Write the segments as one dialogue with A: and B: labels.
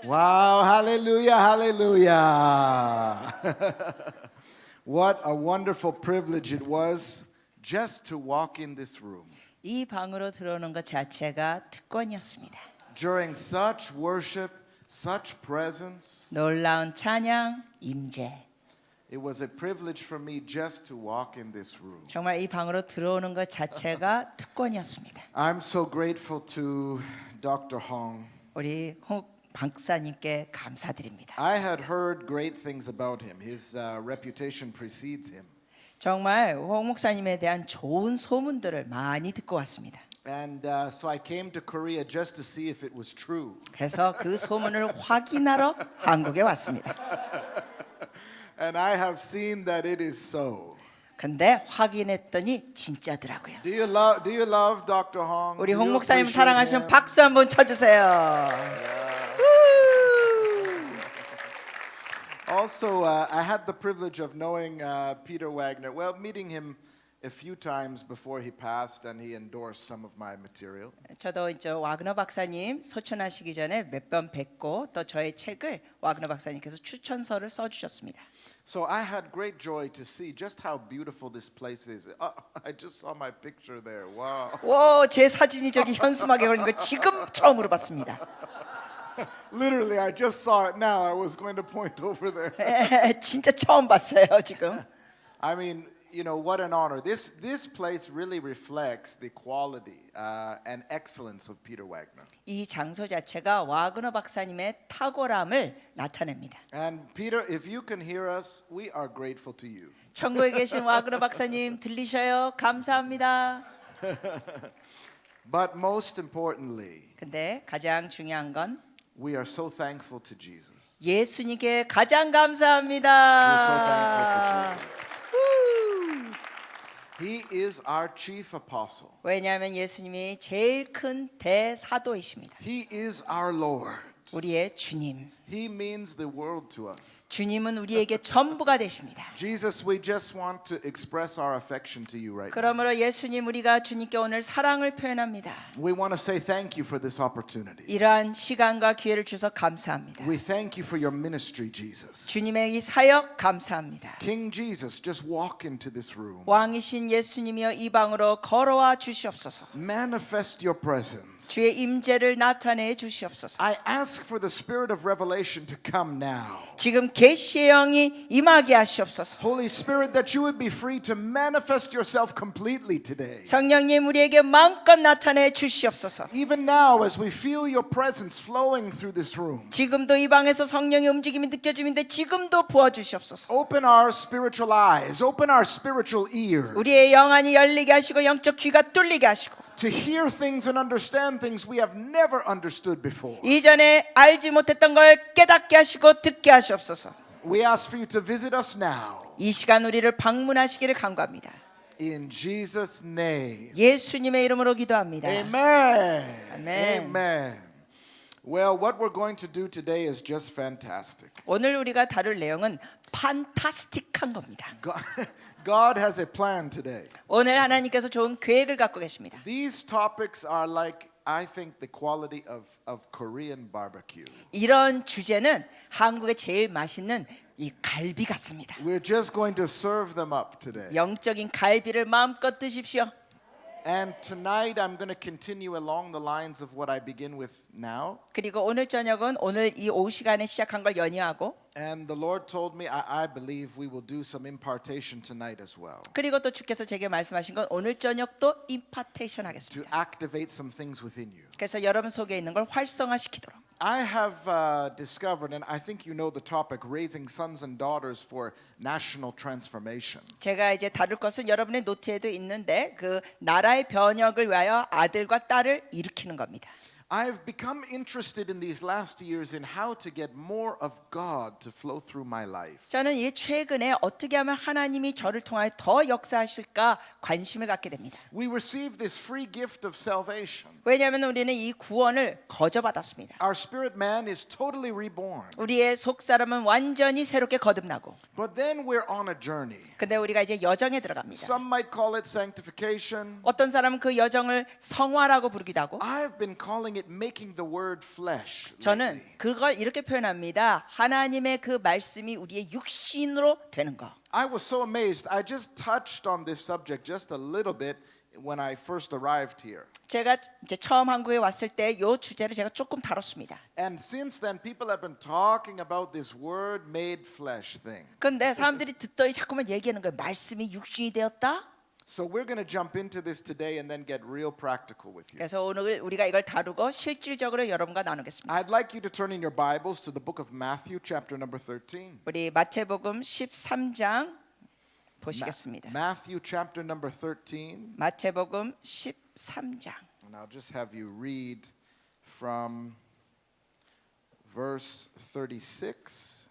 A: Wow, hallelujah, hallelujah. What a wonderful privilege it was just to walk in this room
B: 이 방으로 들어오는 것 자체가 특권이었습니다.
A: during such worship, such presence.
B: 놀라운 찬양, 임재.
A: It was a privilege for me just to walk in this room.
B: 정말 이 방으로 들어오는 것 자체가 특권이었습니다.
A: I'm so grateful to Dr. Hong.
B: 우리 홍 박사님께 감사드립니다.
A: I had heard great things about him. His reputation precedes him.
B: 정말 홍 목사님에 대한 좋은 소문들을 많이 듣고 왔습니다.
A: And so I came to Korea just to see if it was true.
B: 그래서 그 소문을 확인하러 한국에 왔습니다.
A: And I have seen that it is so.
B: 근데 확인했더니 진짜더라고요.
A: Do you love Dr. Hong?
B: 우리
A: Do
B: 홍
A: you
B: 목사님
A: appreciate
B: 사랑하시면
A: him?
B: 박수 한번 쳐주세요.
A: Also, I had the privilege of knowing Peter Wagner. Well, meeting him a few times before he passed, and he endorsed some of my material.
B: 저도 이제 와그너 박사님 소천하시기 전에 몇 번 뵙고 또 저의 책을 와그너 박사님께서 추천서를 써주셨습니다.
A: So I had great joy to see just how beautiful this place is. I just saw my picture there. Wow.
B: 와, 제 사진이 저기 현수막에 걸린 거 지금 처음으로 봤습니다.
A: Literally, I just saw it now. I was going to point over there.
B: 진짜 처음 봤어요 지금.
A: I mean, you know, what an honor. This place really reflects the quality and excellence of Peter Wagner.
B: 이 장소 자체가 와그너 박사님의 탁월함을 나타냅니다.
A: And Peter, if you can hear us, we are grateful to you.
B: 천국에 계신 와그너 박사님 들리셔요? 감사합니다.
A: But most importantly,
B: 근데 가장 중요한 건
A: we are so thankful to Jesus.
B: 예수님께 가장
A: We're so thankful
B: 감사합니다.
A: to Jesus. He is our chief apostle.
B: 왜냐하면 예수님이 제일 큰 대사도이십니다.
A: He is our Lord.
B: 우리의 주님.
A: He means the world to us.
B: 주님은 우리에게 전부가 되십니다.
A: Jesus, we just want to express our affection to you right now.
B: 그러므로 예수님 우리가 주님께 오늘 사랑을 표현합니다.
A: We want to say thank you for this opportunity.
B: 이러한 시간과 기회를 주셔서 감사합니다.
A: We thank you for your ministry, Jesus.
B: 주님의 이 사역 감사합니다.
A: King Jesus, just walk into this room.
B: 왕이신 예수님이여 이 방으로 걸어와 주시옵소서.
A: Manifest your presence.
B: 주의 임재를 나타내 주시옵소서.
A: I ask for the spirit of revelation to come now.
B: 지금 계시의 영이 임하게 하시옵소서.
A: Holy Spirit, that you would be free to manifest yourself completely today.
B: 성령님 우리에게 마음껏 나타내 주시옵소서.
A: Even now, as we feel your presence flowing through this room,
B: 지금도 이 방에서 성령의 움직임이 느껴지는데 지금도 부어 주시옵소서.
A: open our spiritual eyes, open our spiritual ears
B: 우리의 영안이 열리게 하시고 영적 귀가 뚫리게 하시고
A: to hear things and understand things we have never understood before.
B: 이전에 알지 못했던 걸 깨닫게 하시고 듣게 하시옵소서.
A: We ask for you to visit us now.
B: 이 시간 우리를 방문하시기를 간구합니다.
A: In Jesus' name.
B: 예수님의 이름으로 기도합니다.
A: Amen.
B: Amen.
A: Amen. Well, what we're going to do today is just fantastic.
B: 오늘 우리가 다룰 내용은 판타스틱한 겁니다.
A: God has a plan today.
B: 오늘 하나님께서 좋은 계획을 갖고 계십니다.
A: These topics are like, I think, the quality of Korean barbecue.
B: 이런 주제는 한국의 제일 맛있는 이 갈비 같습니다.
A: We're just going to serve them up today.
B: 영적인 갈비를 마음껏 드십시오.
A: And tonight I'm going to continue along the lines of what I begin with now.
B: 그리고 오늘 저녁은 오늘 이 오후 시간에 시작한 걸 연이하고
A: And the Lord told me, I believe we will do some impartation tonight as well.
B: 그리고 또 주께서 제게 말씀하신 건 오늘 저녁도 임파테이션
A: To
B: 하겠습니다.
A: activate some things within you.
B: 그래서 여러분 속에 있는 걸 활성화시키도록.
A: I have discovered, and I think you know the topic, raising sons and daughters for national transformation.
B: 제가 이제 다룰 것은 여러분의 노트에도 있는데 그 나라의 변혁을 위하여 아들과 딸을 일으키는 겁니다.
A: I've become interested in these last years in how to get more of God to flow through my life.
B: 저는 이 최근에 어떻게 하면 하나님이 저를 통하여 더 역사하실까 관심을 갖게 됩니다.
A: We received this free gift of salvation.
B: 왜냐하면 우리는 이 구원을 거저받았습니다.
A: Our spirit man is totally reborn.
B: 우리의 속 사람은 완전히 새롭게 거듭나고,
A: But then we're on a journey.
B: 근데 우리가 이제 여정에 들어갑니다.
A: Some might call it sanctification.
B: 어떤 사람은 그 여정을 성화라고 부르기도 하고,
A: I've been calling it it making the word flesh.
B: 저는
A: lately.
B: 그걸 이렇게 표현합니다. 하나님의 그 말씀이 우리의 육신으로 되는 거.
A: I was so amazed. I just touched on this subject just a little bit when I first arrived here.
B: 제가 이제 처음 한국에 왔을 때 이 주제를 제가 조금 다뤘습니다.
A: And since then, people have been talking about this word made flesh thing.
B: 근데 사람들이 듣더니 자꾸만 얘기하는 거예요. 말씀이 육신이 되었다.
A: So we're going to jump into this today and then get real practical with you.
B: 그래서 오늘 우리가 이걸 다루고 실질적으로 여러분과 나누겠습니다.
A: I'd like you to turn in your Bibles to the book of Matthew, chapter number 13.
B: 우리 마태복음 13장 보시겠습니다.
A: Matthew, chapter number 13.
B: 마태복음 13장.
A: And I'll just have you read from verse 36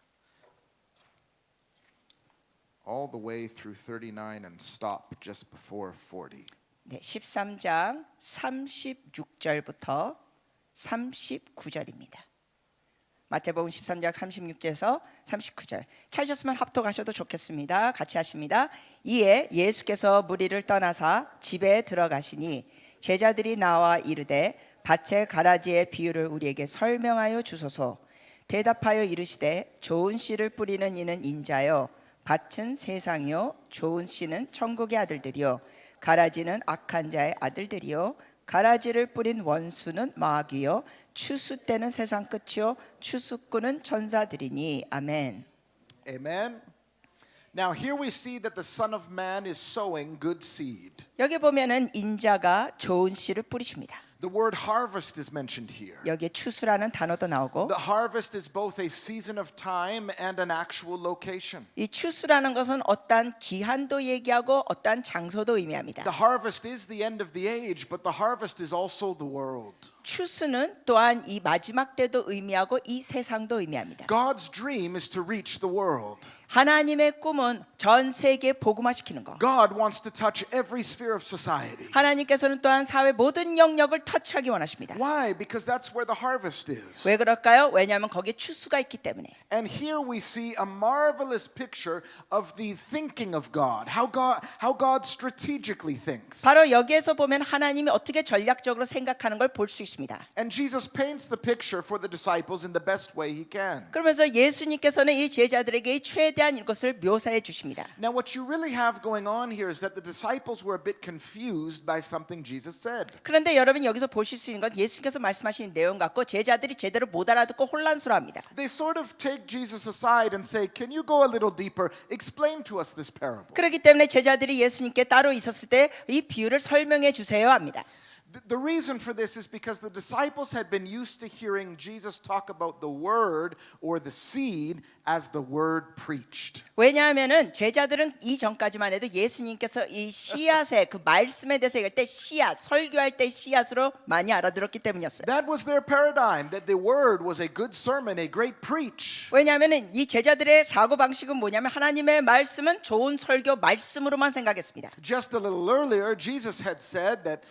A: all the way through 39 and stop just before 40.
B: 네, 13장 36절부터 39절입니다. 마태복음 13장 36절에서 39절. 찾으셨으면 합독하셔도 좋겠습니다. 같이 하십니다. 이에 예수께서 무리를 떠나사 집에 들어가시니 제자들이 나와 이르되 밭의 가라지의 비유를 우리에게 설명하여 주소서. 대답하여 이르시되 좋은 씨를 뿌리는 이는 인자요 밭은 세상이요 좋은 씨는 천국의 아들들이요 가라지는 악한 자의 아들들이요 가라지를 뿌린 원수는 마귀요 추수 때는 세상 끝이요 추수꾼은 천사들이니 아멘.
A: Amen. Now here we see that the Son of Man is sowing good seed.
B: 여기 보면은 인자가 좋은 씨를 뿌리십니다.
A: The word harvest is mentioned here.
B: 여기에 추수라는 단어도 나오고
A: The harvest is both a season of time and an actual location.
B: 이 추수라는 것은 어떠한 기한도 얘기하고 어떠한 장소도 의미합니다.
A: The harvest is the end of the age, but the harvest is also the world.
B: 추수는 또한 이 마지막 때도 의미하고 이 세상도 의미합니다.
A: God's dream is to reach the world.
B: 하나님의 꿈은 전 세계에 복음화시키는 거.
A: God wants to touch every sphere of society.
B: 하나님께서는 또한 사회 모든 영역을 터치하기 원하십니다.
A: Why? Because that's where the harvest is.
B: 왜 그럴까요? 왜냐하면 거기에 추수가 있기 때문에.
A: And here we see a marvelous picture of the thinking of God, how God strategically thinks.
B: 바로 여기에서 보면 하나님이 어떻게 전략적으로 생각하는 걸 볼 수 있습니다.
A: And Jesus paints the picture for the disciples in the best way he can.
B: 그러면서 예수님께서는 이 제자들에게 이 최대한 이것을 묘사해 주십니다.
A: Now what you really have going on here is that the disciples were a bit confused by something Jesus said.
B: 그런데 여러분이 여기서 보실 수 있는 건 예수님께서 말씀하신 내용 같고 제자들이 제대로 못 알아듣고 혼란스러워합니다.
A: They sort of take Jesus aside and say, "Can you go a little deeper? Explain to us this parable."
B: 그렇기 때문에 제자들이 예수님께 따로 있었을 때 이 비유를 설명해 주세요 합니다.
A: The reason for this is because the disciples had been used to hearing Jesus talk about the word or the seed as the word preached.
B: 왜냐하면은 제자들은 이 전까지만 해도 예수님께서 이 씨앗의 그 말씀에 대해서 얘기할 때 씨앗, 설교할 때 씨앗으로 많이 알아들었기 때문이었어요.
A: That was their paradigm, that the word was a good sermon, a great preach.
B: 왜냐하면은 이 제자들의 사고 방식은 뭐냐면 하나님의 말씀은 좋은 설교 말씀으로만 생각했습니다.
A: Just a little earlier, Jesus had said that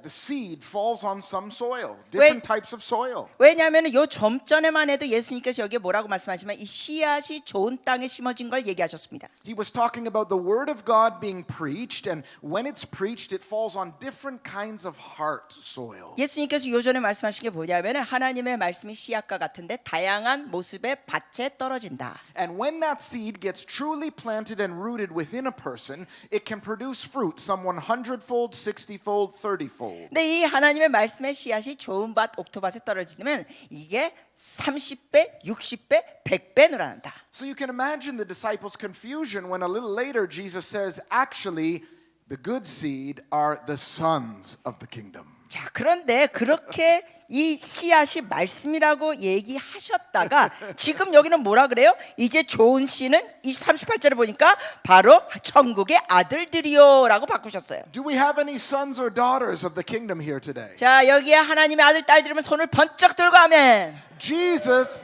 A: the seed falls on some soil, different types of soil.
B: 왜냐하면 요 좀 전에만 해도 예수님께서 여기에 뭐라고 말씀하시면 이 씨앗이 좋은 땅에 심어진 걸 얘기하셨습니다.
A: He was talking about the word of God being preached, and when it's preached, it falls on different kinds of heart soil.
B: 예수님께서 요전에 말씀하신 게 뭐냐면 하나님의 말씀이 씨앗과 같은데 다양한 모습의 밭에 떨어진다.
A: And when that seed gets truly planted and rooted within a person, it can produce fruit, some 100-fold, 60-fold, 30-fold.
B: 근데 이 하나님의 말씀의 씨앗이 좋은 밭, 옥토밭에 떨어지면 이게 30배, 60배, 100배 늘어난다.
A: So you can imagine the disciples' confusion when a little later Jesus says, actually, the good seed are the sons of the kingdom.
B: 자, 그런데 그렇게 이 씨앗이 말씀이라고 얘기하셨다가 지금 여기는 뭐라 그래요? 이제 좋은 씨는 이 38절에 보니까 바로 천국의 아들들이요라고 바꾸셨어요.
A: Do we have any sons or daughters of the kingdom here today?
B: 자, 여기에 하나님의 아들 딸들이면 손을 번쩍 들고 아멘.
A: Jesus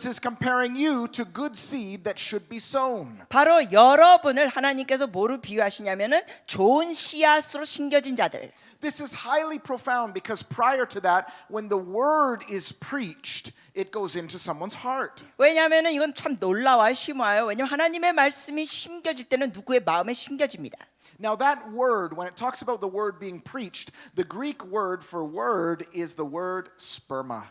A: is comparing you to good seed that should be sown.
B: 바로 여러분을 하나님께서 뭐로 비유하시냐면은 좋은 씨앗으로 심겨진 자들.
A: This is highly profound because prior to that, when the word is preached, it goes into someone's heart.
B: 왜냐하면은 이건 참 놀라워요, 심와요. 왜냐하면 하나님의 말씀이 심겨질 때는 누구의 마음에 심겨집니다.
A: Now that word, when it talks about the word being preached, the Greek word for word is the word sperma.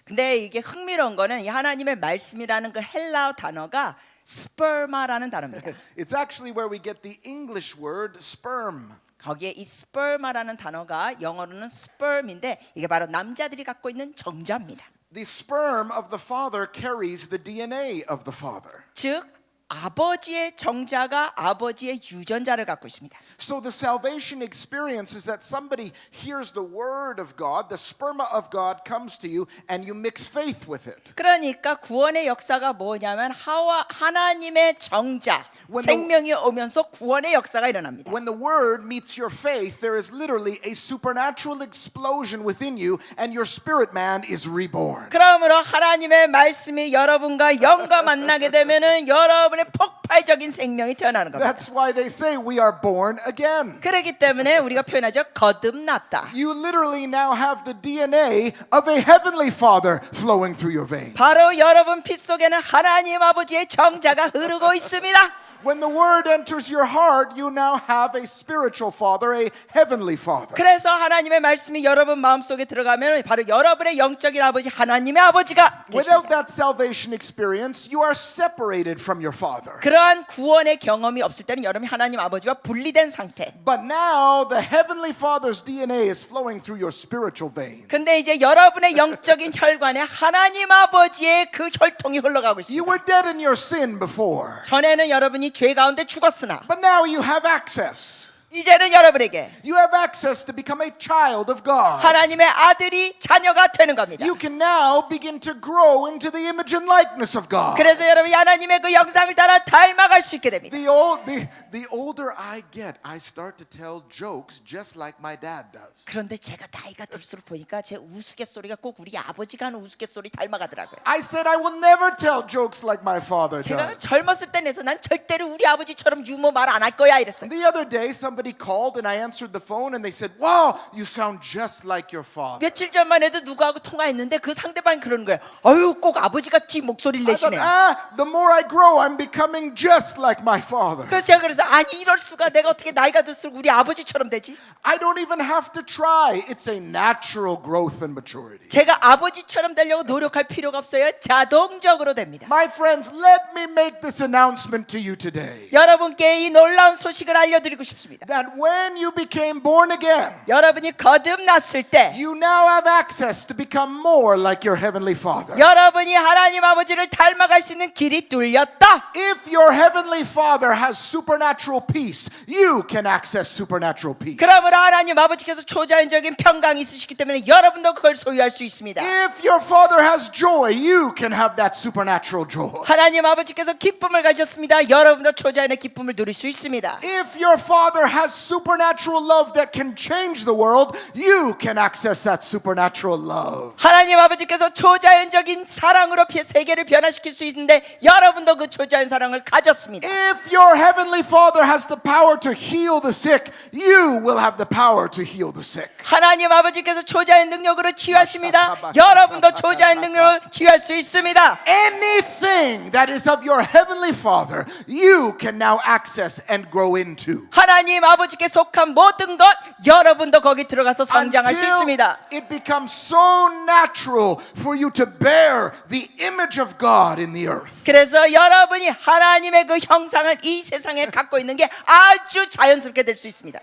B: 근데 이게 흥미로운 거는 이 하나님의 말씀이라는 그 헬라어 단어가 스퍼마라는 단어입니다.
A: It's actually where we get the English word sperm.
B: 거기에 이 스퍼마라는 단어가 영어로는 sperm인데 이게 바로 남자들이 갖고 있는 정자입니다.
A: The sperm of the father carries the DNA of the father.
B: 즉 아버지의 정자가 아버지의 유전자를 갖고 있습니다.
A: So the salvation experience is that somebody hears the word of God, the sperma of God comes to you, and you mix faith with it.
B: 그러니까 구원의 역사가 뭐냐면 하나님의 정자, 생명이 오면서 구원의 역사가 일어납니다.
A: When the word meets your faith, there is literally a supernatural explosion within you, and your spirit man is reborn.
B: 그러므로 하나님의 말씀이 여러분과 영과 만나게 되면은 여러분의 폭발적인 생명이 태어나는 겁니다.
A: That's why they say we are born again.
B: 그렇기 때문에 우리가 표현하죠. 거듭났다.
A: You literally now have the DNA of a heavenly Father flowing through your veins.
B: 바로 여러분 피 속에는 하나님 아버지의 정자가 흐르고 있습니다.
A: When the word enters your heart, you now have a spiritual father, a heavenly father.
B: 그래서 하나님의 말씀이 여러분 마음속에 들어가면 바로 여러분의 영적인 아버지 하나님의 아버지가
A: Without
B: 계십니다.
A: that salvation experience, you are separated from your father.
B: 그러한 구원의 경험이 없을 때는 여러분이 하나님 아버지와 분리된 상태.
A: But now the heavenly father's DNA is flowing through your spiritual veins.
B: 근데 이제 여러분의 영적인 혈관에 하나님 아버지의 그 혈통이 흘러가고
A: You
B: 있습니다.
A: were dead in your sin before,
B: 전에는 여러분이 죄 가운데 죽었으나
A: but now you have access.
B: 이제는 여러분에게
A: You have access to become a child of God.
B: 하나님의 아들이 자녀가 되는 겁니다.
A: You can now begin to grow into the image and likeness of God.
B: 그래서 여러분이 하나님의 그 영상을 따라 닮아갈 수 있게 됩니다.
A: The older I get, I start to tell jokes just like my dad does.
B: 그런데 제가 나이가 들수록 보니까 제 우스갯소리가 꼭 우리 아버지가 하는 우스갯소리 닮아가더라고요.
A: I said I will never tell jokes like my father
B: 제가
A: does.
B: 젊었을 때 내서 난 절대로 우리 아버지처럼 유머 말 안 할 거야 이랬어요.
A: The other day, somebody called and I answered the phone and they said, "Wow, you sound just like your father."
B: 며칠 전만 해도 누구하고 통화했는데 그 상대방이 그러는 거예요. 아유 꼭 아버지같이 목소리를
A: I thought,
B: 내시네.
A: the more I grow, I'm becoming just like my father.
B: 그래서 제가 그래서 아니 이럴 수가 내가 어떻게 나이가 들수록 우리 아버지처럼 되지?
A: I don't even have to try. It's a natural growth and maturity.
B: 제가 아버지처럼 되려고 노력할 필요가 없어요. 자동적으로 됩니다.
A: My friends, let me make this announcement to you today.
B: 여러분께 이 놀라운 소식을 알려드리고 싶습니다.
A: That when you became born again,
B: 여러분이 거듭났을 때
A: you now have access to become more like your heavenly Father.
B: 여러분이 하나님 아버지를 닮아갈 수 있는 길이 뚫렸다.
A: If your heavenly Father has supernatural peace, you can access supernatural peace.
B: 그러므로 하나님 아버지께서 초자연적인 평강이 있으시기 때문에 여러분도 그걸 소유할 수 있습니다.
A: If your Father has joy, you can have that supernatural joy.
B: 하나님 아버지께서 기쁨을 가졌습니다. 여러분도 초자연의 기쁨을 누릴 수 있습니다.
A: If your Father has supernatural love that can change the world, you can access that supernatural love.
B: 하나님 아버지께서 초자연적인 사랑으로 세계를 변화시킬 수 있는데 여러분도 그 초자연 사랑을 가졌습니다.
A: If your heavenly Father has the power to heal the sick, you will have the power to heal the sick.
B: 하나님 아버지께서 초자연 능력으로 치유하십니다. 여러분도 초자연 능력으로 치유할 수 있습니다.
A: Anything that is of your heavenly Father, you can now access and grow into.
B: 하나님 아버지께 속한 모든 것 여러분도 거기 들어가서 성장할 수
A: Until
B: 있습니다.
A: it becomes so natural for you to bear the image of God in the earth.
B: 그래서 여러분이 하나님의 그 형상을 이 세상에 갖고 있는 게 아주 자연스럽게 될 수 있습니다.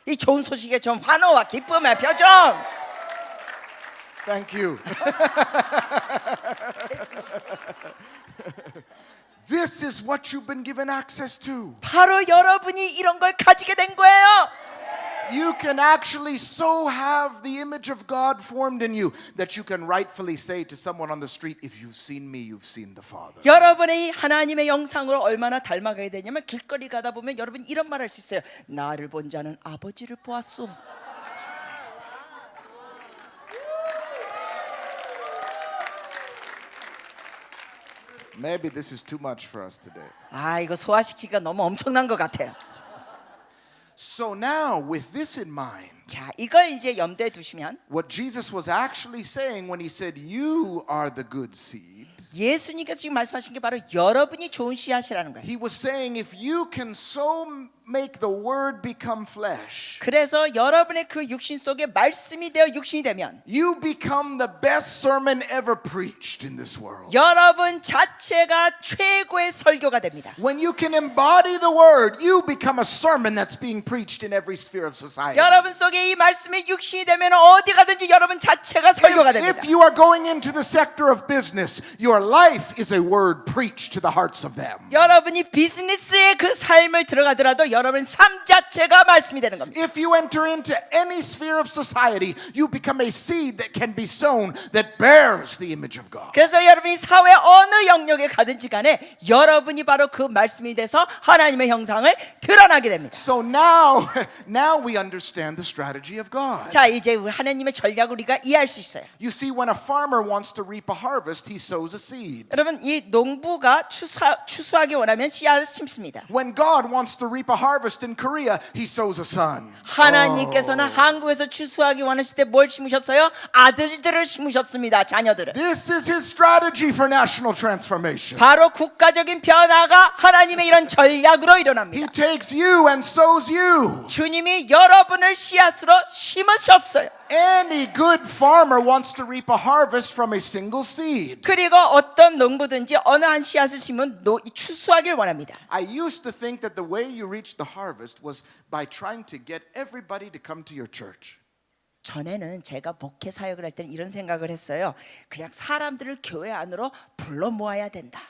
B: 이 좋은 소식에 좀 환호와 기쁨의 표정.
A: Thank you. This is what you've been given access to.
B: 바로 여러분이 이런 걸 가지게 된 거예요.
A: You can actually so have the image of God formed in you that you can rightfully say to someone on the street, if you've seen me, you've seen the Father.
B: 여러분이 하나님의 영상으로 얼마나 닮아가야 되냐면 길거리 가다 보면 여러분 이런 말 할 수 있어요. 나를 본 자는 아버지를 보았소.
A: Maybe this is too much for us today.
B: 아 이거 소화시키기가 너무 엄청난 것 같아요.
A: So now, with this in mind,
B: 자 이걸 이제 염두에 두시면
A: what Jesus was actually saying when he said, "You are the good seed,"
B: 예수님께서 지금 말씀하신 게 바로 여러분이 좋은 씨앗이라는 거예요.
A: he was saying, if you can so make the word become flesh,
B: 그래서 여러분의 그 육신 속에 말씀이 되어 육신이 되면
A: you become the best sermon ever preached in this world.
B: 여러분 자체가 최고의 설교가 됩니다.
A: When you can embody the word, you become a sermon that's being preached in every sphere of society.
B: 여러분 속에 이 말씀이 육신이 되면 어디 가든지 여러분 자체가 설교가 됩니다.
A: If you are going into the sector of business, your life is a word preached to the hearts of them.
B: 여러분이 비즈니스의 그 삶을 들어가더라도 여러분 삶 자체가 말씀이 되는 겁니다.
A: If you enter into any sphere of society, you become a seed that can be sown that bears the image of God.
B: 그래서 여러분이 사회 어느 영역에 가든지 간에 여러분이 바로 그 말씀이 돼서 하나님의 형상을 드러나게 됩니다.
A: So now we understand the strategy of God.
B: 자, 이제 하나님의 전략을 우리가 이해할 수 있어요.
A: You see, when a farmer wants to reap a harvest, he sows a seed.
B: 여러분 이 농부가 추수하기 원하면 씨앗을 심습니다.
A: When God wants to reap a harvest in Korea, he sows a son.
B: 하나님께서는 한국에서 추수하기 원하실 때 뭘 심으셨어요? 아들들을 심으셨습니다. 자녀들을.
A: This is his strategy for national transformation.
B: 바로 국가적인 변화가 하나님의 이런 전략으로
A: He
B: 일어납니다.
A: takes you and sows you.
B: 주님이 여러분을 씨앗으로 심으셨어요.
A: Any good farmer wants to reap a harvest from a single seed.
B: 그리고 어떤 농부든지 어느 한 씨앗을 심으면 추수하길 원합니다.
A: I used to think that the way you reach the harvest was by trying to get everybody to come to your church.
B: 전에는 제가 목회 사역을 할 때는 이런 생각을 했어요. 그냥 사람들을 교회 안으로 불러 모아야 된다.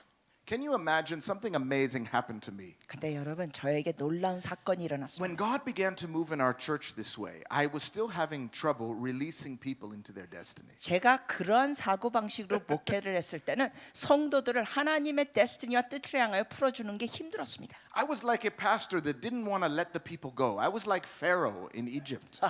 A: Can you imagine something amazing happened to me?
B: 근데 여러분 저에게 놀라운 사건이 일어났습니다.
A: When God began to move in our church this way, I was still having trouble releasing people into their destiny.
B: 제가 그러한 사고방식으로 목회를 했을 때는 성도들을 하나님의 데스티니와 뜻을 향하여 풀어주는 게 힘들었습니다.
A: I was like a pastor that didn't want to let the people go. I was like Pharaoh in Egypt.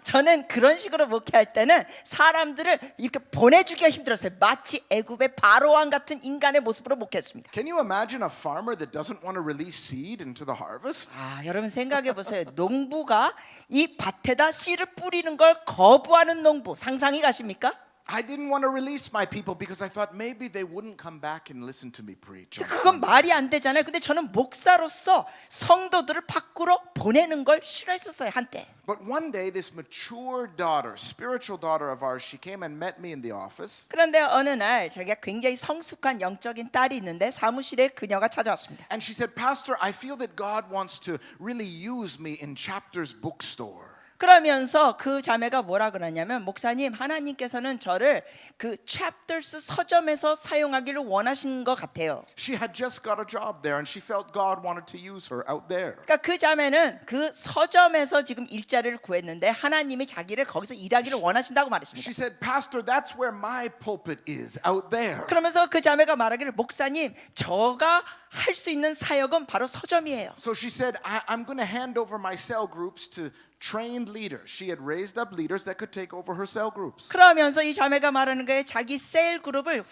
B: 저는 그런 식으로 목회할 때는 사람들을 이렇게 보내주기가 힘들었어요. 마치 애굽의 바로왕 같은 인간의 모습으로 목회했습니다.
A: Can you imagine a farmer that doesn't want to release seed into the harvest?
B: 여러분 생각해 보세요. 농부가 이 밭에다 씨를 뿌리는 걸 거부하는 농부 상상이 가십니까?
A: I didn't want to release my people because I thought maybe they wouldn't come back and listen to me preach. on
B: 그건
A: Sunday.
B: 말이 안 되잖아요. 근데 저는 목사로서 성도들을 밖으로 보내는 걸 싫어했었어요 한때.
A: But one day, this mature daughter, spiritual daughter of ours, she came and met me in the office.
B: 그런데 어느 날 자기가 굉장히 성숙한 영적인 딸이 있는데 사무실에 그녀가 찾아왔습니다.
A: And she said, Pastor, I feel that God wants to really use me in Chapters bookstore.
B: 그러면서 그 자매가 뭐라 그러냐면 목사님 하나님께서는 저를 그 chapters 서점에서 사용하기를 원하신 것 같아요.
A: She had just got a job there and she felt God wanted to use her out there.
B: 그러니까 그 자매는 그 서점에서 지금 일자리를 구했는데 하나님이 자기를 거기서 일하기를 원하신다고 말했습니다.
A: She said, Pastor, that's where my pulpit is, out there.
B: 그러면서 그 자매가 말하기를 목사님 저가 할 수 있는 사역은 바로 서점이에요.
A: So she said, I'm going to hand over my cell groups to trained leaders. She had raised up leaders that could take over her cell groups.
B: 그러면서 이 자매가 말하는 거예요. 자기 셀 그룹을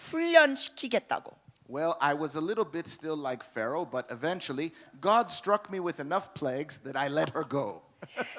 B: 훈련시키겠다고.
A: Well, I was a little bit still like Pharaoh, but eventually God struck me with enough plagues that I let her go.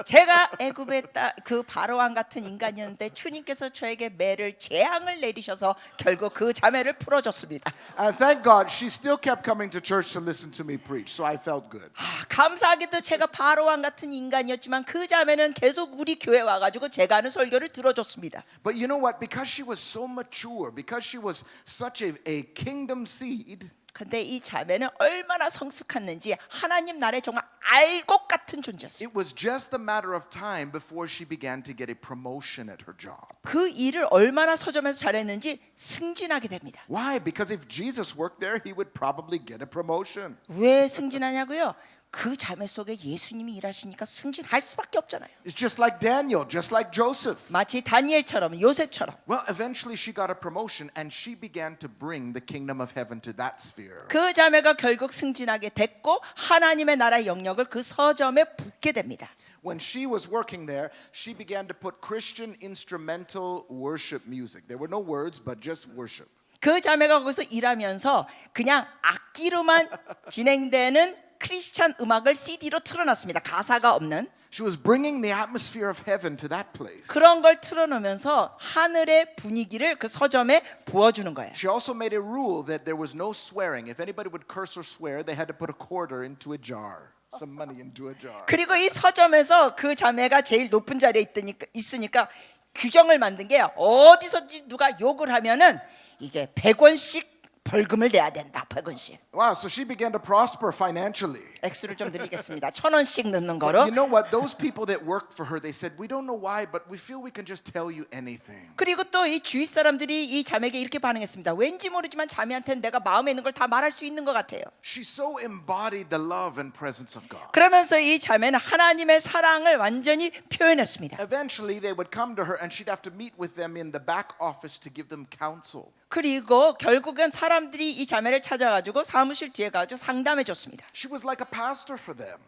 B: 제가 애굽의 그 바로왕 같은 인간이었는데 주님께서 저에게 매를 재앙을 내리셔서 결국 그 자매를 풀어줬습니다.
A: And thank God, she still kept coming to church to listen to me preach, so I felt good.
B: 감사하게도 제가 바로왕 같은 인간이었지만 그 자매는 계속 우리 교회 와가지고 제가 하는 설교를 들어줬습니다.
A: But you know what? Because she was so mature, because she was such a kingdom seed,
B: 근데 이 자매는 얼마나 성숙했는지 하나님 나라에 정말 알곡 같은 존재였어요.
A: it was just a matter of time before she began to get a promotion at her job.
B: 그 일을 얼마나 서점에서 잘했는지 승진하게 됩니다.
A: Why? Because if Jesus worked there, he would probably get a promotion.
B: 왜 승진하냐고요? 그 자매 속에 예수님이 일하시니까 승진할 수밖에 없잖아요.
A: It's just like Daniel, just like Joseph.
B: 마치 다니엘처럼 요셉처럼.
A: Well, eventually she got a promotion and she began to bring the kingdom of heaven to that sphere.
B: 그 자매가 결국 승진하게 됐고 하나님의 나라의 영역을 그 서점에 붓게 됩니다.
A: When she was working there, she began to put Christian instrumental worship music. There were no words, but just worship.
B: 그 자매가 거기서 일하면서 그냥 악기로만 진행되는 크리스찬 음악을 CD로 틀어놨습니다. 가사가 없는.
A: She was bringing the atmosphere of heaven to that place.
B: 그런 걸 틀어놓으면서 하늘의 분위기를 그 서점에 부어주는 거예요.
A: She also made a rule that there was no swearing. If anybody would curse or swear, they had to put a quarter into a jar. some money into a jar.
B: 그리고 이 서점에서 그 자매가 제일 높은 자리에 있으니까 규정을 만든 게 어디서든지 누가 욕을 하면은 이게 100원씩 벌금을 내야 된다. 100원씩.
A: Wow, so she began to prosper financially.
B: 액수를 좀 드리겠습니다. 1,000원씩 넣는
A: But
B: 거로.
A: you know what? Those people that worked for her, they said, we don't know why, but we feel we can just tell you anything.
B: 그리고 또 이 주위 사람들이 이 자매에게 이렇게 반응했습니다. 왠지 모르지만 자매한테는 내가 마음에 있는 걸 다 말할 수 있는 것 같아요.
A: She so embodied the love and presence of God.
B: 그러면서 이 자매는 하나님의 사랑을 완전히 표현했습니다.
A: Eventually, they would come to her and she'd have to meet with them in the back office to give them counsel.
B: 그리고 결국은 사람들이 이 자매를 찾아가지고 사무실 뒤에 가서 상담해 줬습니다.
A: She was like a pastor for them.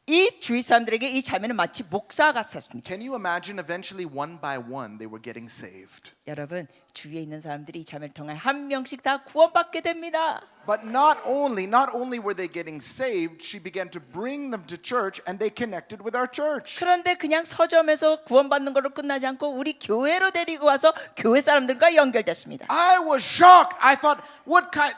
B: 이 주위 사람들에게 이 자매는 마치 목사 같았습니다.
A: Can you imagine eventually one by one they were getting saved?
B: 여러분 주위에 있는 사람들이 이 자매를 통해 한 명씩 다 구원받게 됩니다.
A: But not only were they getting saved, she began to bring them to church and they connected with our church.
B: 그런데 그냥 서점에서 구원받는 걸로 끝나지 않고 우리 교회로 데리고 와서 교회 사람들과 연결됐습니다.
A: I was shocked. I thought,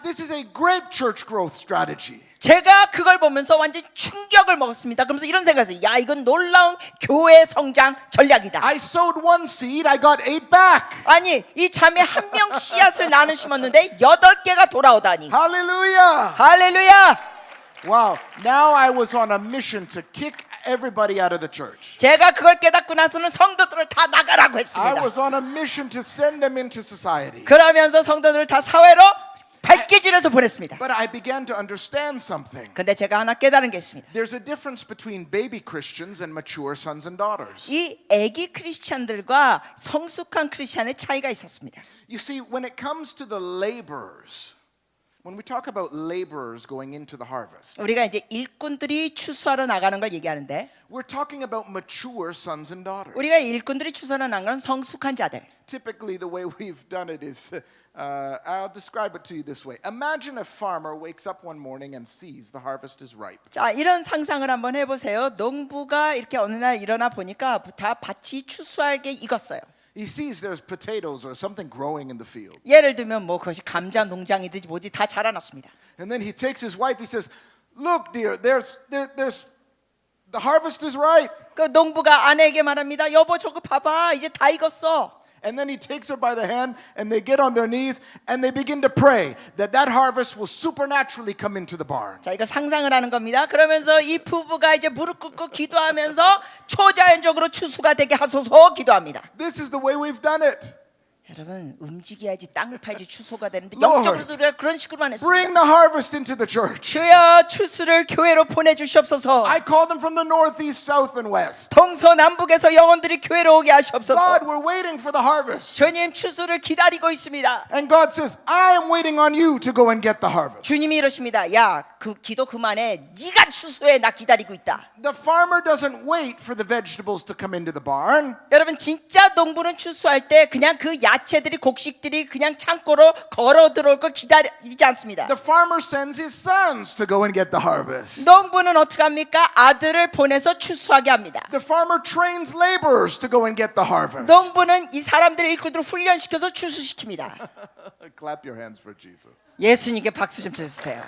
A: this is a great church growth strategy.
B: 제가 그걸 보면서 완전 충격을 먹었습니다. 그러면서 이런 생각을 했어요. 야, 이건 놀라운 교회 성장 전략이다.
A: I sowed one seed, I got 8 back.
B: 아니, 이 자매 한 명 씨앗을 나는 심었는데 8개가 돌아오다니.
A: Hallelujah.
B: 할렐루야.
A: Wow. Now I was on a mission to kick everybody out of the church.
B: 제가 그걸 깨닫고 나서는 성도들을 다 나가라고
A: I
B: 했습니다.
A: was on a mission to send them into society.
B: 그러면서 성도들을 다 사회로 발길질해서 보냈습니다.
A: But I began to understand something.
B: 근데 제가 하나 깨달은 게 있습니다.
A: There's a difference between baby Christians and mature sons and daughters.
B: 이 아기 크리스찬들과 성숙한 크리스찬의 차이가 있었습니다.
A: You see, when it comes to the laborers, when we talk about laborers going into the harvest,
B: 우리가 이제 일꾼들이 추수하러 나가는 걸 얘기하는데
A: we're talking about mature sons and daughters.
B: 우리가 일꾼들이 추수하러 나가는 성숙한 자들.
A: Typically, the way we've done it is, I'll describe it to you this way. Imagine a farmer wakes up one morning and sees the harvest is ripe.
B: 자, 이런 상상을 한번 해보세요. 농부가 이렇게 어느 날 일어나 보니까 다 밭이 추수할 게 익었어요.
A: He sees there's potatoes or something growing in the field.
B: 예를 들면 뭐 그것이 감자 농장이든지 뭐지 다 자라났습니다.
A: And then he takes his wife, he says, look dear, there's the harvest is ripe.
B: 그 농부가 아내에게 말합니다. 여보 저거 봐봐 이제 다 익었어.
A: And then he takes her by the hand and they get on their knees and they begin to pray that that harvest will supernaturally come into the barn.
B: 자, 이거 상상을 하는 겁니다. 그러면서 이 부부가 이제 무릎 꿇고 기도하면서 초자연적으로 추수가 되게 하소서 기도합니다.
A: This is the way we've done it.
B: 여러분 움직여야지 땅을 파야지 추수가 되는데
A: Lord,
B: 영적으로도 우리가 그런 식으로만
A: Bring
B: 했습니다.
A: the harvest into the church.
B: 주여 추수를 교회로 보내주시옵소서.
A: I call them from the north, east, south, and west.
B: 동서남북에서 영혼들이 교회로 오게 하시옵소서.
A: God, we're waiting for the harvest.
B: 주님 추수를 기다리고 있습니다.
A: And God says, I am waiting on you to go and get the harvest.
B: 주님이 이러십니다. 야, 그 기도 그만해. 네가 추수해. 나 기다리고 있다.
A: The farmer doesn't wait for the vegetables to come into the barn.
B: 여러분 진짜 농부는 추수할 때 그냥 그 야채들이 곡식들이 그냥 창고로 걸어 들어올 걸 기다리지 않습니다.
A: The farmer sends his sons to go and get the harvest.
B: 농부는 어떻게 합니까? 아들을 보내서 추수하게 합니다.
A: The farmer trains laborers to go and get the harvest.
B: 농부는 이 사람들을 일꾼으로 훈련시켜서 추수시킵니다.
A: Clap your hands for Jesus.
B: 예수님께 박수 좀 쳐주세요.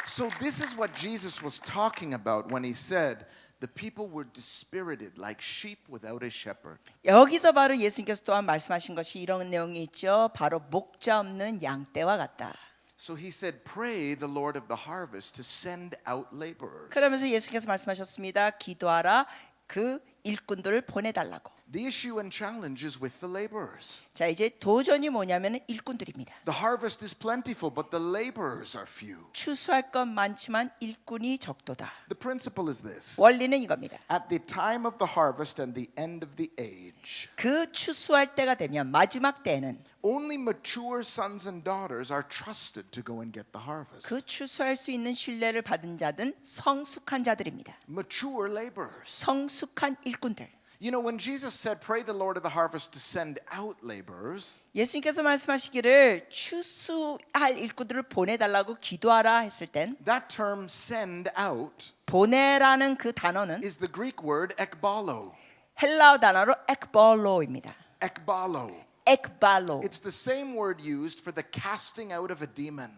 A: So this is what Jesus was talking about when he said the people were dispirited like sheep without a shepherd.
B: 여기서 바로 예수님께서 또한 말씀하신 것이 이런 내용이 있죠. 바로 목자 없는 양떼와 같다.
A: So he said, pray the Lord of the harvest to send out laborers.
B: 그러면서 예수께서 말씀하셨습니다. 기도하라 그 일꾼들을 보내달라고.
A: The issue and challenge is with the laborers.
B: 자, 이제 도전이 뭐냐면 일꾼들입니다.
A: The harvest is plentiful, but the laborers are few.
B: 추수할 건 많지만 일꾼이 적도다.
A: The principle is this.
B: 원리는 이겁니다.
A: At the time of the harvest and the end of the age,
B: 그 추수할 때가 되면 마지막 때는
A: only mature sons and daughters are trusted to go and get the harvest.
B: 그 추수할 수 있는 신뢰를 받은 자들은 성숙한 자들입니다.
A: Mature laborers.
B: 성숙한 일꾼들.
A: You know, when Jesus said, pray the Lord of the harvest to send out laborers,
B: 예수님께서 말씀하시기를 추수할 일꾼들을 보내달라고 기도하라 했을 땐
A: that term send out
B: 보내라는 그 단어는
A: is the Greek word ekbalo.
B: 헬라어 단어로 ekballo입니다.
A: Ekbalo.
B: ekballo.
A: It's the same word used for the casting out of a demon.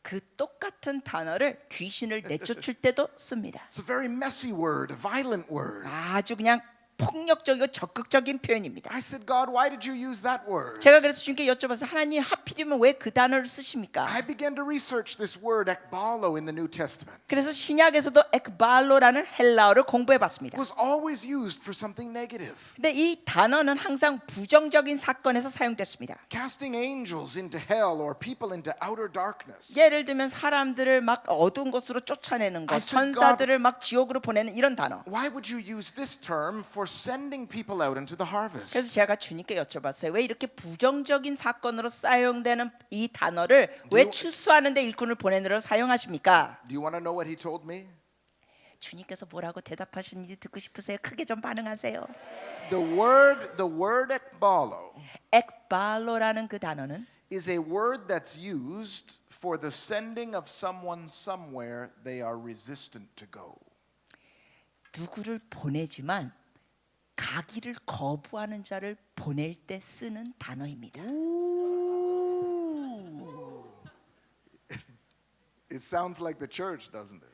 B: 그 똑같은 단어를 귀신을 내쫓을 때도 씁니다.
A: It's a very messy word, a violent word.
B: 아주 그냥 폭력적이고 적극적인 표현입니다.
A: I said, God, why did you use that word?
B: 제가 그래서 주님께 여쭤봐서 하나님 하필이면 왜 그 단어를 쓰십니까?
A: I began to research this word ekbalo in the New Testament.
B: 그래서 신약에서도 ekballo라는 헬라어를 공부해봤습니다.
A: It was always used for something negative.
B: 근데 이 단어는 항상 부정적인 사건에서 사용됐습니다.
A: Casting angels into hell or people into outer darkness.
B: 예를 들면 사람들을 막 어두운 곳으로 쫓아내는 것,
A: I said,
B: 천사들을 막 지옥으로 보내는 이런 단어.
A: Why would you use this term for sending people out into the harvest?
B: 그래서 제가 주님께 여쭤봤어요. 왜 이렇게 부정적인 사건으로 사용되는 이 단어를 왜 추수하는데 일꾼을 보내느라 사용하십니까?
A: Do you want to know what he told me?
B: 주님께서 뭐라고 대답하셨는지 듣고 싶으세요? 크게 좀 반응하세요.
A: The word ekbalo
B: ekballo라는 그 단어는
A: is a word that's used for the sending of someone somewhere they are resistant to go.
B: 누구를 보내지만 가기를 거부하는 자를 보낼 때 쓰는 단어입니다.
A: It sounds like the church, doesn't it?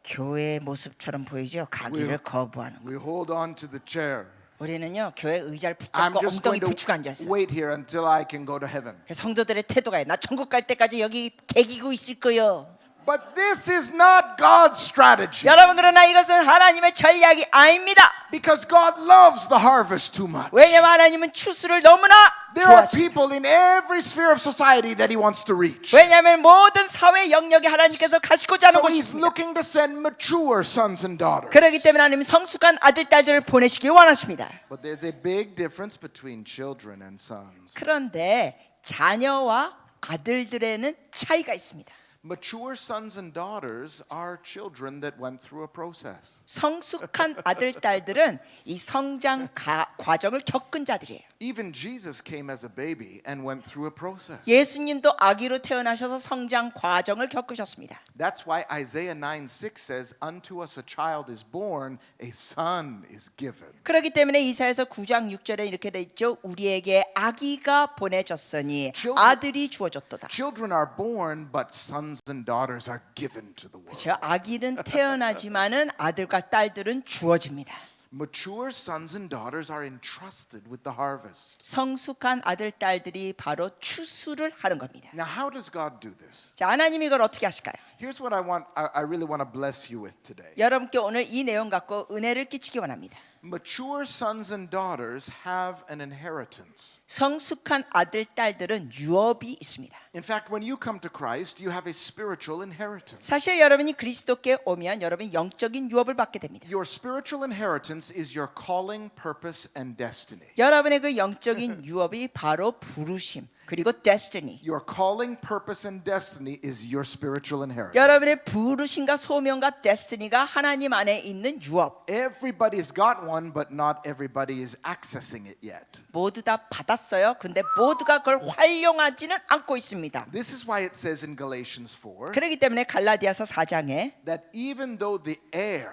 B: 교회의 모습처럼 보이죠? 가기를 거부하는 거.
A: We hold on to the chair.
B: 우리는요 교회 의자를
A: I'm
B: 붙잡고
A: just
B: 엉덩이
A: going
B: 붙이고
A: to
B: 앉아 있어요.
A: wait here until I can go to heaven.
B: 성도들의 태도가 나 천국 갈 때까지 여기 개기고 있을 거요.
A: But this is not God's strategy.
B: 여러분 그러나 이것은 하나님의 전략이 아닙니다.
A: Because God loves the harvest too much.
B: 왜냐하면 하나님은 추수를 너무나
A: There are
B: 좋아하십니다.
A: people in every sphere of society that He wants to reach.
B: 왜냐하면 모든 사회 영역에 하나님께서 가시고자 하는
A: So
B: 곳이
A: He's
B: 있습니다.
A: looking to send mature sons and daughters.
B: 그렇기 때문에 하나님은 성숙한 아들 딸들을 보내시기 원하십니다.
A: But there's a big difference between children and sons.
B: 그런데 자녀와 아들들에는 차이가 있습니다.
A: Mature sons and daughters are children that went through a process.
B: 성숙한 아들 딸들은 이 성장 과정을 겪은 자들이에요.
A: Even Jesus came as a baby and went through a process.
B: 예수님도 아기로 태어나셔서 성장 과정을 겪으셨습니다.
A: That's why Isaiah 9:6 says, "Unto us a child is born, a son is given."
B: 그렇기 때문에 이사야서 9장 6절에 이렇게 돼 있죠. 우리에게 아기가 보내졌으니 아들이 주어졌도다.
A: Children are born, but sons and daughters are given to the world.
B: 그렇죠. 아기는 태어나지만은 아들과 딸들은 주어집니다.
A: Mature sons and daughters are entrusted with the harvest.
B: 성숙한 아들 딸들이 바로 추수를 하는 겁니다.
A: Now, how does God do this?
B: 자, 하나님이 이걸 어떻게 하실까요?
A: Here's what I really want to bless you with today.
B: 여러분께 오늘 이 내용 갖고 은혜를 끼치기 원합니다.
A: Mature sons and daughters have an inheritance.
B: 성숙한 아들 딸들은 유업이 있습니다.
A: In fact, when you come to Christ, you have a spiritual inheritance.
B: 사실 여러분이 그리스도께 오면 여러분이 영적인 유업을 받게 됩니다.
A: Your spiritual inheritance is your calling, purpose, and destiny.
B: 여러분의 그 영적인 유업이 바로 부르심 그리고 destiny.
A: Your calling, purpose, and destiny is your spiritual inheritance.
B: 여러분의 부르심과 소명과 destiny가 하나님 안에 있는 유업.
A: Everybody's got one, but not everybody is accessing it yet.
B: 모두 다 받았어요. 근데 모두가 그걸 활용하지는 않고 있습니다.
A: This is why it says in Galatians 4
B: 그렇기 때문에 갈라디아서 4장에
A: that even though the heir,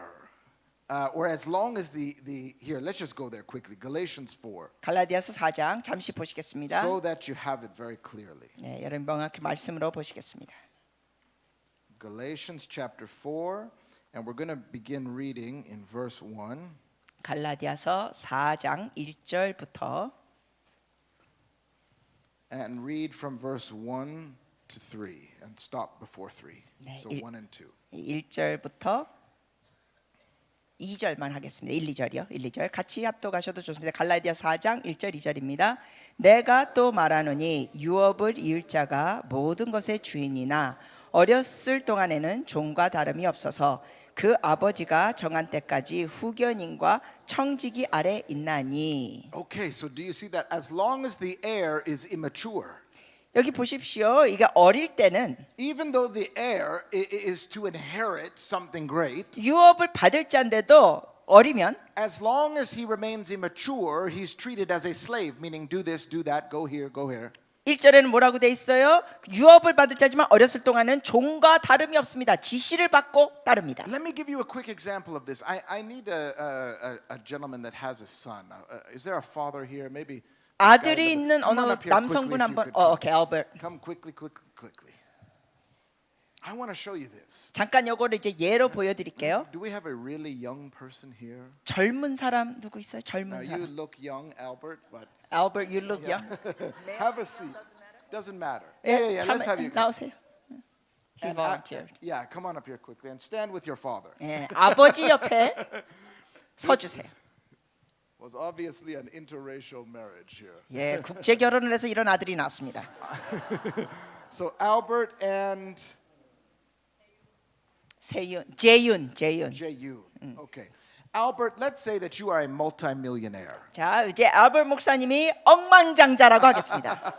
A: or as long as the here, let's just go there quickly. Galatians 4,
B: 갈라디아서 4장 잠시 보시겠습니다.
A: so that you have it very clearly.
B: 네, 여러분 명확히 말씀으로 보시겠습니다.
A: Galatians chapter 4, and we're going to begin reading in verse 1.
B: 갈라디아서 4장 1절부터
A: And read from verse 1 to 3 and stop before 3.
B: 네,
A: So 1 and 2.
B: 1절부터 2절만 하겠습니다. 1, 2절이요. 1, 2절 같이 합독하셔도 좋습니다. 갈라디아 4장 1절 2절입니다. 내가 또 말하노니 유업을 이을 자가 모든 것의 주인이나 어렸을 동안에는 종과 다름이 없어서 그 아버지가 정한 때까지 후견인과 청지기 아래 있나니.
A: Okay, so do you see that as long as the heir is immature,
B: 여기 보십시오. 이게 어릴 때는
A: even though the heir is to inherit something great,
B: 유업을 받을 자인데도 어리면
A: as long as he remains immature, he's treated as a slave, meaning do this, do that, go here, go here.
B: 1절에는 뭐라고 돼 있어요? 유업을 받을 자지만 어렸을 동안은 종과 다름이 없습니다. 지시를 받고 따릅니다.
A: Let me give you a quick example of this. I need a gentleman that has a son. Is there a father here? Maybe
B: 아들이 있는
A: Come
B: 어느
A: on up here
B: 남성분
A: quickly if you
B: 한번
A: could come.
B: 오케이 알버트.
A: Come quickly. I want to show you this.
B: 잠깐 요거를 이제 예로 보여드릴게요.
A: Do we have a really young person here?
B: 젊은 사람 누구 있어요?
A: Now
B: 젊은
A: you
B: 사람.
A: look young, Albert, but
B: Albert, you look young.
A: have a seat. Doesn't matter.
B: 예,
A: Let's have you come.
B: 나오세요. He
A: And,
B: volunteered.
A: yeah, come on up here quickly and stand with your father.
B: 예, 아버지 옆에 서주세요.
A: Was obviously an interracial marriage here.
B: 예, 국제 결혼을 해서 이런 아들이 나왔습니다.
A: So Albert and
B: 재윤.
A: Jae-yoon. Okay. Albert, let's say that you are a multimillionaire.
B: 자, 이제 알버트 목사님이 억만장자라고 하겠습니다.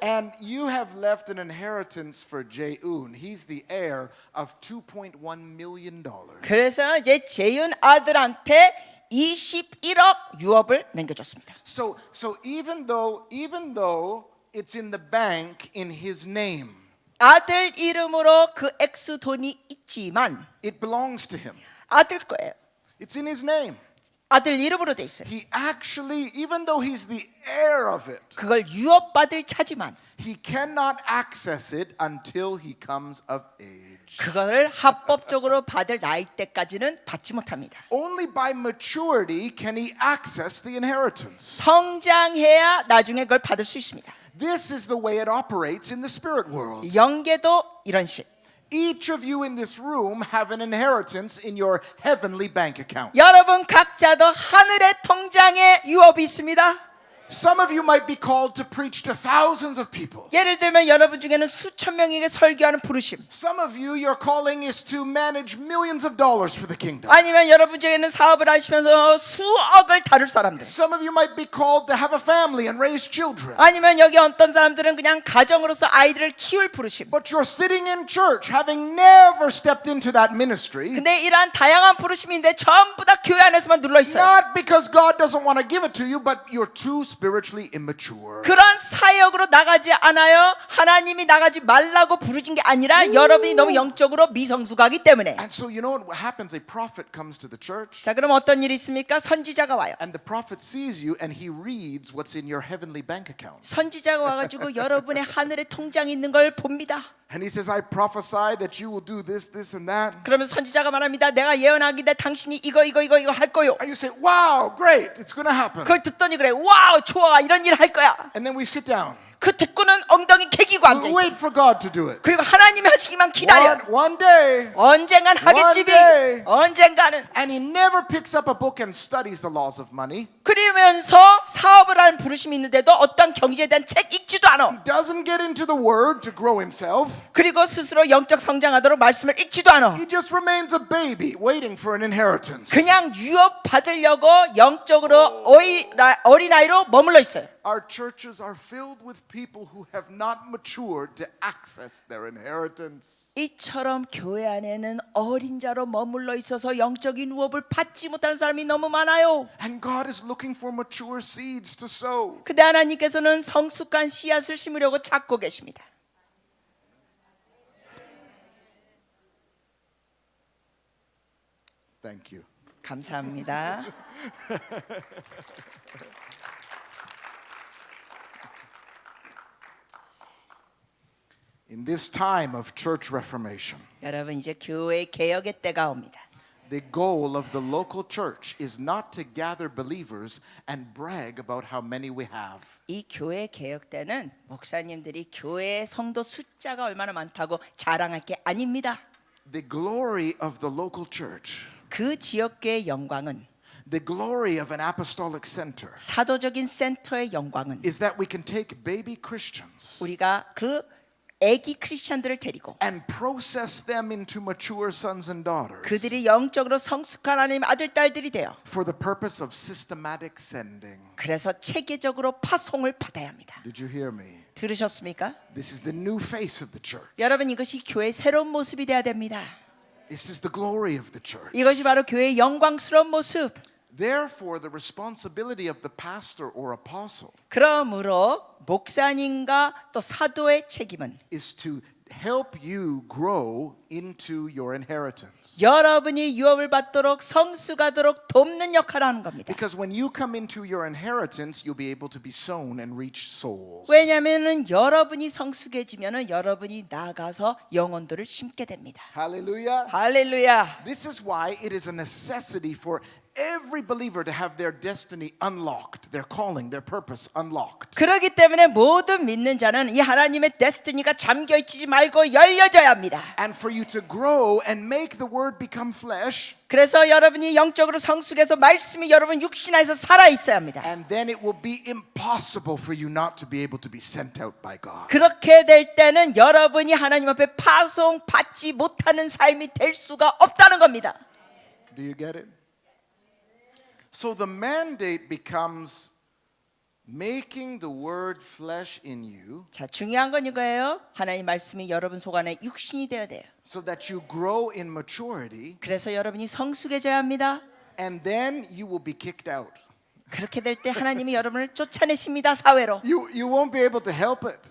A: And you have left an inheritance for Jae-yoon. He's the heir of $2.1 million.
B: 그래서 이제 재윤 아들한테 21억 유업을 남겨줬습니다.
A: So even though it's in the bank in his name,
B: 아들 이름으로 그 액수 돈이 있지만
A: it belongs to him.
B: 아들 거예요.
A: It's in his name.
B: 아들 이름으로 돼 있어요.
A: He actually, even though he's the heir of it,
B: 그걸 유업받을 차지만
A: he cannot access it until he comes of age.
B: 그걸 합법적으로 받을 나이 때까지는 받지 못합니다.
A: Only by maturity can he access the inheritance.
B: 성장해야 나중에 그걸 받을 수 있습니다.
A: This is the way it operates in the spirit world.
B: 영계도 이런 식.
A: Each of you in this room have an inheritance in your heavenly bank account.
B: 여러분 각자도 하늘의 통장에 유업이 있습니다.
A: Some of you might be called to preach to thousands of people.
B: 예를 들면 여러분 중에는 수천 명에게 설교하는 부르심,
A: Some of you, your calling is to manage millions of dollars for the kingdom.
B: 아니면 여러분 중에는 사업을 하시면서 수억을 다룰 사람들,
A: Some of you might be called to have a family and raise children.
B: 아니면 여기 어떤 사람들은 그냥 가정으로서 아이들을 키울 부르심.
A: But you're sitting in church having never stepped into that ministry.
B: 근데 이러한 다양한 부르심인데 전부 다 교회 안에서만 눌러 있어요.
A: Not because God doesn't want to give it to you, but you're too spiritually immature.
B: 그런 사역으로 나가지 않아요. 하나님이 나가지 말라고 부르신 게 아니라 여러분이 너무 영적으로 미성숙하기 때문에.
A: And so you know what happens? A prophet comes to the church.
B: 자, 그럼 어떤 일이 있습니까? 선지자가 와요.
A: And the prophet sees you and he reads what's in your heavenly bank account.
B: 선지자가 와가지고 여러분의 하늘의 통장에 있는 걸 봅니다.
A: And he says, I prophesy that you will do this, this, and that.
B: 그러면 선지자가 말합니다. 내가 예언하기에 당신이 이거 할 거요.
A: And you say, wow, great, it's going to happen.
B: 그걸 듣더니 그래. 와우, 좋아. 이런 일 할 거야.
A: And then we sit down.
B: 그 듣고는 엉덩이 개기고 앉아
A: We
B: 있어.
A: wait for God to do it.
B: 그리고 하나님이 하시기만 기다려.
A: One day.
B: 언젠간 하겠지.
A: day.
B: 언젠가는.
A: And he never picks up a book and studies the laws of money.
B: 그러면서 사업을 하는 부르심이 있는데도 어떤 경제에 대한 책 읽지도 않아.
A: He doesn't get into the word to grow himself.
B: 그리고 스스로 영적 성장하도록 말씀을 읽지도 않아.
A: He just remains a baby waiting for an inheritance.
B: 그냥 유업 받으려고 영적으로 어린아이로 머물러 있어요.
A: Our churches are filled with people who have not matured to access their inheritance.
B: 이처럼 교회 안에는 어린 자로 머물러 있어서 영적인 유업을 받지 못하는 사람이 너무 많아요.
A: And God is looking for mature seeds to sow.
B: 근데 하나님께서는 성숙한 씨앗을 심으려고 찾고 계십니다.
A: Thank you.
B: 감사합니다.
A: In this time of church reformation,
B: 여러분 이제 교회 개혁의 때가 옵니다.
A: the goal of the local church is not to gather believers and brag about how many we have.
B: 이 교회 개혁 때는 목사님들이 교회 성도 숫자가 얼마나 많다고 자랑할 게 아닙니다.
A: The glory of the local church,
B: 그 지역교회의 영광은,
A: the glory of an apostolic center,
B: 사도적인 센터의 영광은
A: is that we can take baby Christians
B: 우리가 그 애기 크리스천들을 데리고
A: and process them into mature sons and daughters
B: 그들이 영적으로 성숙한 하나님 아들 딸들이 되어
A: for the purpose of systematic sending.
B: 그래서 체계적으로 파송을 받아야 합니다.
A: Did you hear me?
B: 들으셨습니까?
A: This is the new face of the church.
B: 여러분 이것이 교회의 새로운 모습이 돼야 됩니다.
A: This is the glory of the church.
B: 이것이 바로 교회의 영광스러운 모습.
A: Therefore, the responsibility of the pastor or apostle
B: 그러므로 목사님과 또 사도의 책임은
A: is to help you grow into your inheritance.
B: 여러분이 유업을 받도록 성숙하도록 돕는 역할을 하는 겁니다.
A: Because when you come into your inheritance, you'll be able to be sown and reach souls.
B: 왜냐하면은 여러분이 성숙해지면은 여러분이 나가서 영혼들을 심게 됩니다.
A: Hallelujah.
B: 할렐루야.
A: This is why it is a necessity for every believer to have their destiny unlocked, their calling, their purpose unlocked.
B: 그렇기 때문에 모든 믿는 자는 이 하나님의 데스티니가 잠겨 있지 말고 열려져야 합니다.
A: And for you to grow and make the word become flesh,
B: 그래서 여러분이 영적으로 성숙해서 말씀이 여러분 육신 안에서 살아 있어야 합니다.
A: and then it will be impossible for you not to be able to be sent out by God.
B: 그렇게 될 때는 여러분이 하나님 앞에 파송받지 못하는 삶이 될 수가 없다는 겁니다.
A: Do you get it? So the mandate becomes making the word flesh in you
B: 자, 중요한 건 이거예요. 하나님 말씀이 여러분 속 안에 육신이 되어야 돼요.
A: so that you grow in maturity,
B: 그래서 여러분이 성숙해져야 합니다.
A: and then you will be kicked out.
B: 그렇게 될 때 하나님이 여러분을 쫓아내십니다. 사회로.
A: You won't be able to help it.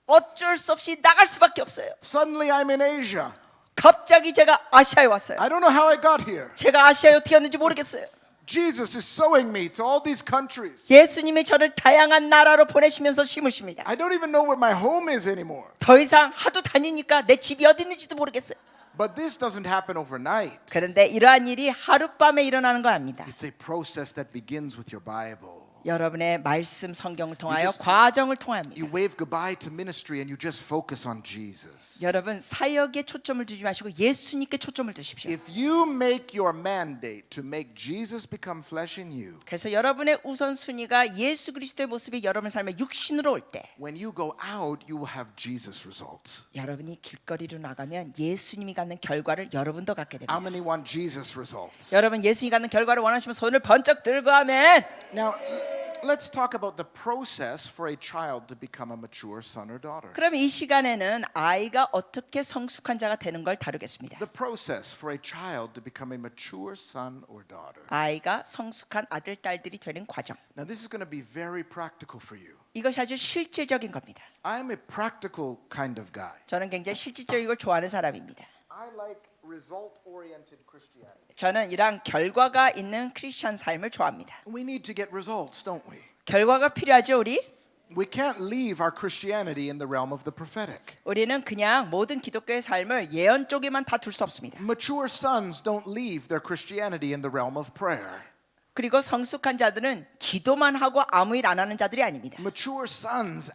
B: 어쩔 수 없이 나갈 수밖에 없어요.
A: Suddenly I'm in Asia.
B: 갑자기 제가 아시아에 왔어요.
A: I don't know how I got here.
B: 제가 아시아에 어떻게 왔는지 모르겠어요.
A: Jesus is sowing me to all these countries.
B: 예수님이 저를 다양한 나라로 보내시면서 심으십니다.
A: I don't even know where my home is anymore.
B: 더 이상 하도 다니니까 내 집이 어디 있는지도 모르겠어요.
A: But this doesn't happen overnight.
B: 그런데 이러한 일이 하룻밤에 일어나는 거 아닙니다.
A: It's a process that begins with your Bible.
B: 여러분의 말씀 성경을 통하여
A: just-
B: 과정을 통합니다.
A: You wave goodbye to ministry and you just focus on Jesus.
B: 여러분 사역에 초점을 두지 마시고 예수님께 초점을 두십시오.
A: If you make your mandate to make Jesus become flesh in you,
B: 그래서 여러분의 우선순위가 예수 그리스도의 모습이 여러분 삶의 육신으로 올 때
A: when you go out, you will have Jesus results.
B: 여러분이 길거리로 나가면 예수님이 갖는 결과를 여러분도 갖게 됩니다.
A: How many want Jesus results?
B: 여러분 예수님이 갖는 결과를 원하시면 손을 번쩍 들고 하면
A: Now, let's talk about the process for a child to become a mature son or daughter.
B: 그럼 이 시간에는 아이가 어떻게 성숙한 자가 되는 걸 다루겠습니다.
A: The process for a child to become a mature son or daughter.
B: 아이가 성숙한 아들 딸들이 되는 과정.
A: Now, this is going to be very practical for you.
B: 이것이 아주 실질적인 겁니다.
A: I'm a practical kind of guy.
B: 저는 굉장히 실질적인 걸 좋아하는 사람입니다.
A: I like result-oriented Christianity.
B: 저는 이러한 결과가 있는 크리스천 삶을 좋아합니다.
A: We need to get results, don't we?
B: 결과가 필요하죠, 우리?
A: We can't leave our Christianity in the realm of the prophetic.
B: 우리는 그냥 모든 기독교의 삶을 예언 쪽에만 다 둘 수 없습니다.
A: Mature sons don't leave their Christianity in the realm of prayer.
B: 그리고 성숙한 자들은 기도만 하고 아무 일 안 하는 자들이 아닙니다.
A: Mature sons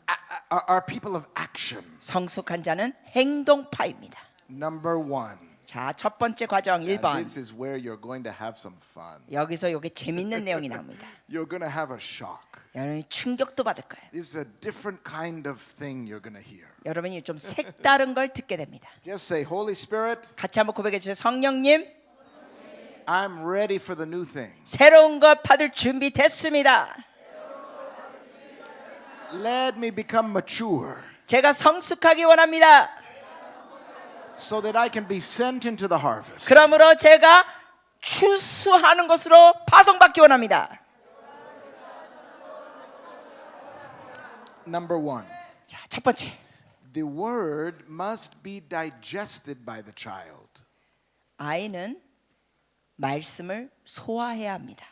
A: are people of action.
B: 성숙한 자는 행동파입니다.
A: Number one.
B: 자, 첫 번째 과정
A: And
B: 1번.
A: this is where you're going to have some fun.
B: 여기서 이게 재밌는 내용이 나옵니다.
A: You're going to have a shock.
B: 여러분이 충격도 받을 거예요.
A: This is a different kind of thing you're going to hear.
B: 여러분이 좀 색다른 걸 듣게 됩니다.
A: Just say, Holy Spirit,
B: 같이 한번 고백해 주세요. 성령님,
A: I'm ready for the new thing.
B: 새로운 것 받을 준비 됐습니다.
A: Let me become mature
B: 제가 성숙하기 원합니다.
A: so that I can be sent into the harvest.
B: 그러므로 제가 추수하는 것으로 파송받기 원합니다.
A: Number one,
B: 자, 첫 번째.
A: the word must be digested by the child.
B: 아이는 말씀을 소화해야 합니다.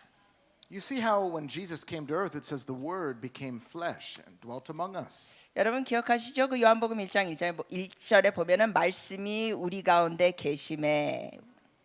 A: You see how when Jesus came to earth, it says the word became flesh and dwelt among us.
B: 여러분 기억하시죠? 그 요한복음 1장 1절에 보면은 말씀이 우리 가운데 계심에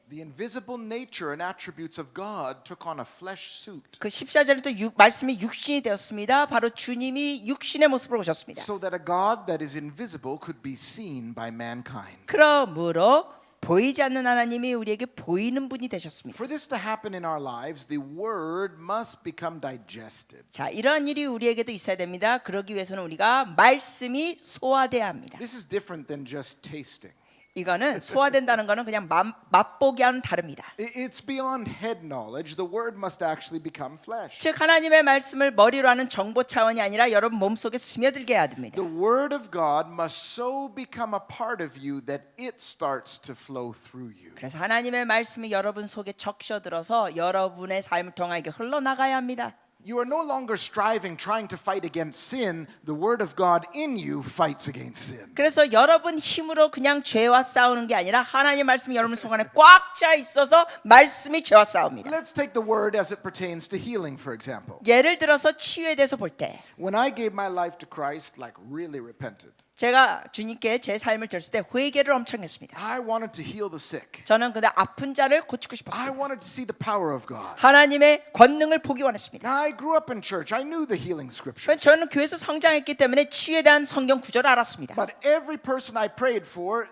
A: The invisible nature and attributes of God took on a flesh suit
B: 그 14절에 또 말씀이 육신이 되었습니다. 바로 주님이 육신의 모습으로 오셨습니다.
A: so that a God that is invisible could be seen by mankind.
B: 그러므로 보이지 않는 하나님이 우리에게 보이는 분이 되셨습니다.
A: For this to happen in our lives, the word must become digested.
B: 자, 이러한 일이 우리에게도 있어야 됩니다. 그러기 위해서는 우리가 말씀이 소화돼야 합니다.
A: This is different than just tasting.
B: 이거는 소화된다는 거는 그냥 맛보기와는 다릅니다.
A: It's beyond head knowledge. The word must actually become flesh.
B: 즉 하나님의 말씀을 머리로 하는 정보 차원이 아니라 여러분 몸속에 스며들게 해야 됩니다.
A: The word of God must so become a part of you that it starts to flow through you.
B: 그래서 하나님의 말씀이 여러분 속에 적셔들어서 여러분의 삶을 통하여 흘러나가야 합니다.
A: You are no longer striving, trying to fight against sin. The word of God in you fights against sin.
B: 그래서 여러분 힘으로 그냥 죄와 싸우는 게 아니라 하나님의 말씀이 여러분 속 안에 꽉 차 있어서 말씀이 죄와 싸웁니다.
A: Let's take the word as it pertains to healing, for example.
B: 예를 들어서 치유에 대해서 볼 때
A: When I gave my life to Christ, like really repented,
B: 제가 주님께 제 삶을 드렸을 때 회개를 엄청 했습니다.
A: I wanted to heal the sick.
B: 저는 근데 아픈 자를 고치고
A: I
B: 싶었습니다.
A: wanted to see the power of God.
B: 하나님의 권능을 보기 원했습니다.
A: Now, I grew up in church. I knew the healing scriptures.
B: 저는 교회에서 성장했기 때문에 치유에 대한 성경 구절을 알았습니다.
A: But every person I prayed for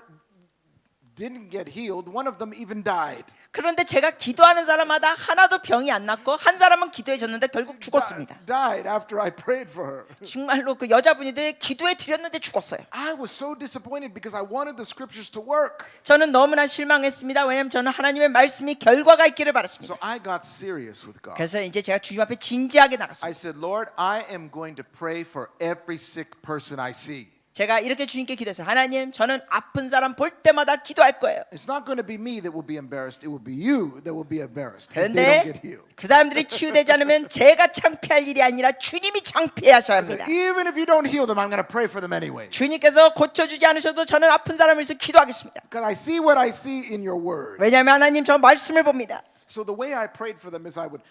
A: didn't get healed. One of them even died.
B: 그런데 제가 기도하는 사람마다 하나도 병이 안 낫고 한 사람은 기도해 줬는데 결국 죽었습니다.
A: Died after I prayed for her.
B: 정말로 그 여자분인데 기도해 드렸는데 죽었어요.
A: I was so disappointed because I wanted the scriptures to work.
B: 저는 너무나 실망했습니다. 왜냐하면 저는 하나님의 말씀이 결과가 있기를 바랐습니다.
A: So I got serious with God.
B: 그래서 이제 제가 주님 앞에 진지하게 나갔습니다.
A: I said, Lord, I am going to pray for every sick person I see.
B: 제가 이렇게 주님께 기도했어요. 하나님, 저는 아픈 사람 볼 때마다 기도할 거예요.
A: It's not going to be me that will be embarrassed. It will be you that will be embarrassed if they don't get
B: 그런데
A: healed.
B: 그 사람들이 치유되지 않으면 제가 창피할 일이 아니라 주님이 창피하셔야
A: I said,
B: 합니다.
A: even if you don't heal them, I'm going to pray for them anyway.
B: 주님께서 고쳐주지 않으셔도 저는 아픈 사람을 위해서 기도하겠습니다.
A: Because I see what I see in your word.
B: 왜냐하면 하나님 저 말씀을 봅니다.
A: So the way I prayed for them is I would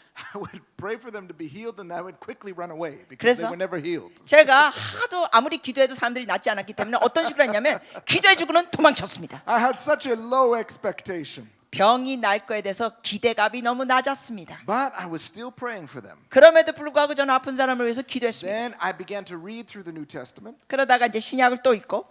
A: pray for them to be healed and I would quickly run away because
B: 그래서
A: they were never healed.
B: 제가 하도 아무리 기도해도 사람들이 낫지 않았기 때문에 어떤 식으로 했냐면 기도해주고는 도망쳤습니다.
A: I had such a low expectation.
B: 병이 날 거에 대해서 기대감이 너무 낮았습니다.
A: But I was still praying for them.
B: 그럼에도 불구하고 저는 아픈 사람을 위해서 기도했습니다.
A: Then I began to read through the New Testament
B: 그러다가 이제 신약을 또 읽고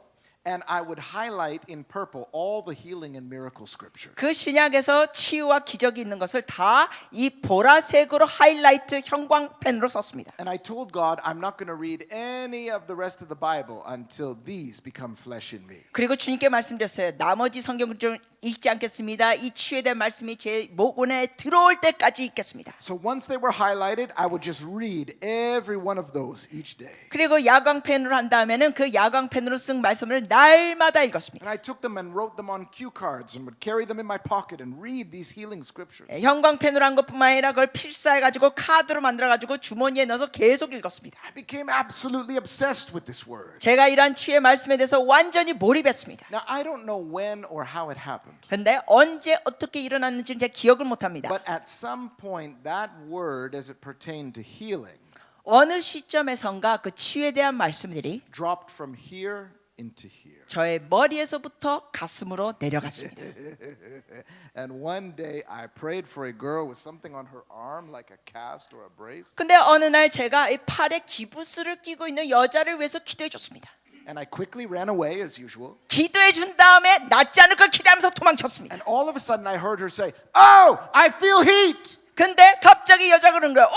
A: and I would highlight in purple all the healing and miracle scriptures.
B: 그 신약에서 치유와 기적이 있는 것을 다 이 보라색으로 하이라이트 형광펜으로 썼습니다.
A: And I told God I'm not going to read any of the rest of the Bible until these become flesh in me.
B: 그리고 주님께 말씀드렸어요. 나머지 성경을 좀 읽지 않겠습니다. 이 치유에 대한 말씀이 제 목원에 들어올 때까지 읽겠습니다.
A: So once they were highlighted, I would just read every one of those each day.
B: 그리고 야광펜으로 한 다음에는 그 야광펜으로 쓴 말씀을 날마다 읽었습니다.
A: And I took them and wrote them on cue cards and would carry them in my pocket and read these healing scriptures.
B: 형광펜으로 한 것뿐만 아니라 그걸 필사해가지고 카드로 만들어가지고 주머니에 넣어서 계속 읽었습니다.
A: I became absolutely obsessed with this word.
B: 제가 이러한 치유의 말씀에 대해서 완전히 몰입했습니다.
A: Now, I don't know when or how it happened,
B: 근데 언제 어떻게 일어났는지는 제가 기억을 못합니다.
A: but at some point, that word, as it pertained to healing,
B: 어느 시점에선가 그 치유에 대한 말씀들이
A: dropped from here into here.
B: 저의 머리에서부터 가슴으로 내려갔습니다.
A: And one day, I prayed for a girl with something on her arm, like a cast or a brace.
B: 근데 어느 날 제가 이 팔에 기부스를 끼고 있는 여자를 위해서 기도해 줬습니다.
A: And I quickly ran away, as usual.
B: 기도해 준 다음에 낫지 않을 걸 기대하면서 도망쳤습니다.
A: And all of a sudden, I heard her say, "Oh, I feel heat."
B: 근데 갑자기 여자가 그러는 거예요.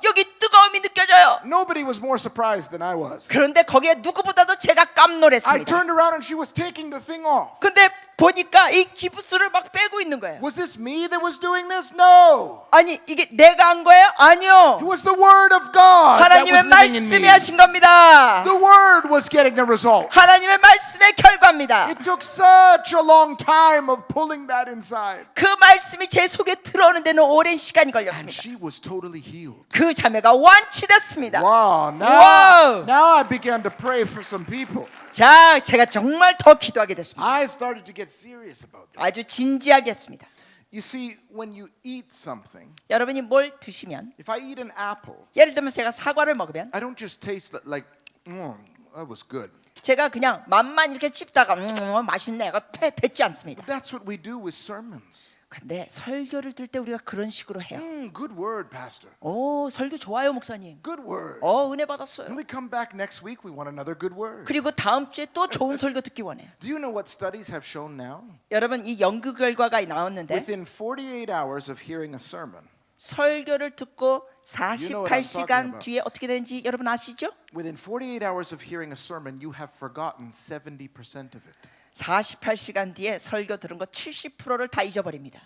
B: 여기 뜨거움이 느껴져요.
A: Nobody was more surprised than I was.
B: 그런데 거기에 누구보다도 제가
A: I
B: 깜놀했습니다.
A: turned around and she was taking the thing off.
B: 근데 보니까 이 기부스를 막 빼고 있는 거예요.
A: Was this me that was doing this? No.
B: 아니 이게 내가 한 거예요? 아니요.
A: It was the word of God that was
B: 하나님의
A: living in me.
B: 말씀이 하신 겁니다.
A: The word was getting the result.
B: 하나님의 말씀의 결과입니다.
A: It took such a long time of pulling that inside.
B: 그 말씀이 제 속에 들어오는 데는 오랜 시간이
A: And
B: 걸렸습니다.
A: she was totally healed.
B: 그 자매가 완치됐습니다.
A: Wow.
B: Wow.
A: Now I began to pray for some people.
B: 자, 제가 정말 더 기도하게 됐습니다.
A: I started to get serious about this.
B: 아주 진지하게 했습니다.
A: You see, when you eat something,
B: 여러분이 뭘 드시면
A: if I eat an apple,
B: 예를 들면 제가 사과를 먹으면
A: I don't just taste like, that was good.
B: 제가 그냥 맛만 이렇게 씹다가 맛있네. 이거 뱉지 않습니다.
A: That's what we do with sermons.
B: 근데 설교를 들 때 우리가 그런 식으로 해요.
A: Good word, Pastor.
B: 오, 설교 좋아요, 목사님.
A: Good word.
B: 은혜
A: When
B: 받았어요.
A: we come back next week, we want another good word.
B: 그리고 다음 주에 또 좋은 설교 듣기 원해요.
A: Do you know what studies have shown now?
B: 여러분 이 연구 결과가 나왔는데
A: Within 48 hours of hearing a sermon,
B: 설교를 듣고
A: You know what I'm talking
B: 48시간
A: about.
B: 뒤에 어떻게 되는지 여러분 아시죠?
A: within 48 hours of hearing a sermon, you have forgotten 70% of it.
B: 48시간 뒤에 설교 들은 거 70%를 다 잊어버립니다.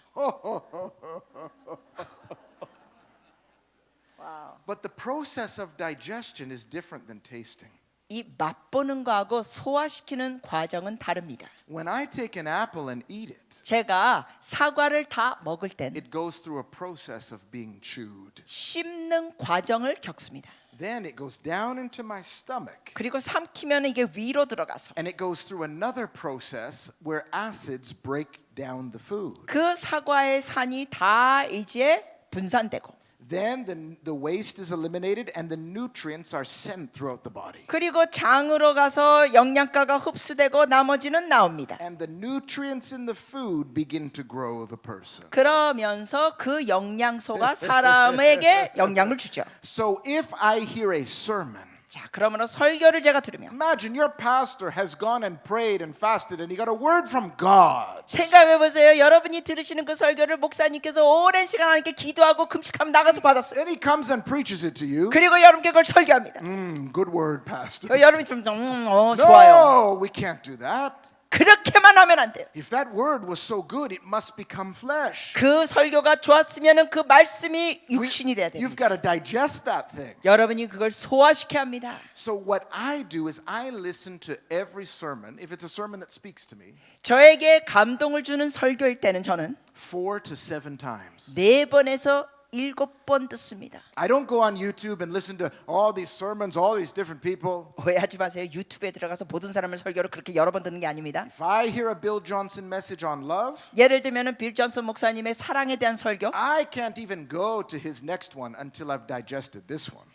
A: But the process of digestion is different than tasting.
B: 이 맛보는 거하고 소화시키는 과정은 다릅니다.
A: When I take an apple and eat it,
B: 제가 사과를 다 먹을 땐
A: it goes through a process of being chewed.
B: 씹는 과정을 겪습니다.
A: Then it goes down into my stomach.
B: 그리고 삼키면 이게 위로 들어가서
A: And it goes through another process where acids break down the food.
B: 그 사과의 산이 다 이제 분산되고
A: Then the waste is eliminated and the nutrients are sent throughout the body.
B: 그리고 장으로 가서 영양가가 흡수되고 나머지는 나옵니다.
A: And the nutrients in the food begin to grow the person.
B: 그러면서 그 영양소가 사람에게 영향을 주죠.
A: So if I hear a sermon,
B: 자, 그러므로 설교를 제가 들으면
A: imagine your pastor has gone and prayed and fasted and he got a word from God.
B: 생각해 보세요. 여러분이 들으시는 그 설교를 목사님께서 오랜 시간 하나님께 기도하고 금식하면 나가서 받았어요.
A: Then he comes and preaches it to you.
B: 그리고 여러분께 그걸 설교합니다.
A: Good word, pastor.
B: 여러분이 좀 좋아요.
A: No, we can't do that.
B: 그렇게만 하면 안 돼요.
A: If that word was so good, it must become flesh.
B: 그 설교가 좋았으면은 그 말씀이 육신이 돼야 돼요.
A: You've got to digest that thing.
B: 여러분이 그걸 소화시켜야 합니다.
A: So what I do is I listen to every sermon. If it's a sermon that speaks to me,
B: 저에게 감동을 주는 설교일 때는 저는
A: 4 to 7 times.
B: 4번에서 7번 듣습니다.
A: I don't go on YouTube and listen to all these sermons, all these different people.
B: 오해하지 마세요. 유튜브에 들어가서 모든 사람을 설교를 그렇게 여러 번 듣는 게 아닙니다.
A: If I hear a Bill Johnson message on love,
B: 예를 들면은 빌 존슨 목사님의 사랑에 대한 설교,
A: I can't even go to his next one until I've digested this one.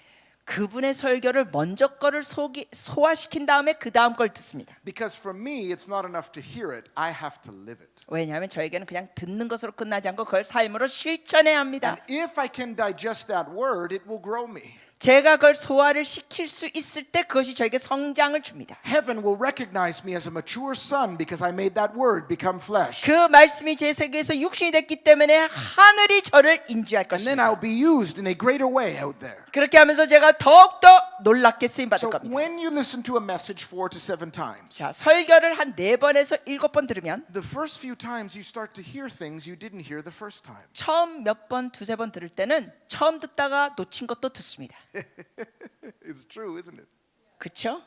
B: 그분의 설교를 먼저 거를 소화시킨 다음에 그 다음 걸 듣습니다.
A: Because for me, it's not enough to hear it. I have to live it.
B: 왜냐하면 저에게는 그냥 듣는 것으로 끝나지 않고 그걸 삶으로 실천해야 합니다.
A: And if I can digest that word, it will grow me.
B: 제가 그걸 소화를 시킬 수 있을 때 그것이 저에게 성장을 줍니다.
A: Heaven will recognize me as a mature son because I made that word become flesh.
B: 그 말씀이 제 세계에서 육신이 됐기 때문에 하늘이 저를 인지할
A: And then
B: 것입니다.
A: I'll be used in a greater way out there.
B: 그렇게 하면서 제가 더욱더 놀랍게 쓰임 받을
A: So
B: 겁니다.
A: when you listen to a message 4 to 7 times,
B: 자, 설교를 한 4번에서 7번 들으면
A: the first few times you start to hear things you didn't hear the first time.
B: 처음 몇 번, 두세 번 들을 때는 처음 듣다가 놓친 것도 듣습니다.
A: It's true, isn't it?
B: 그렇죠?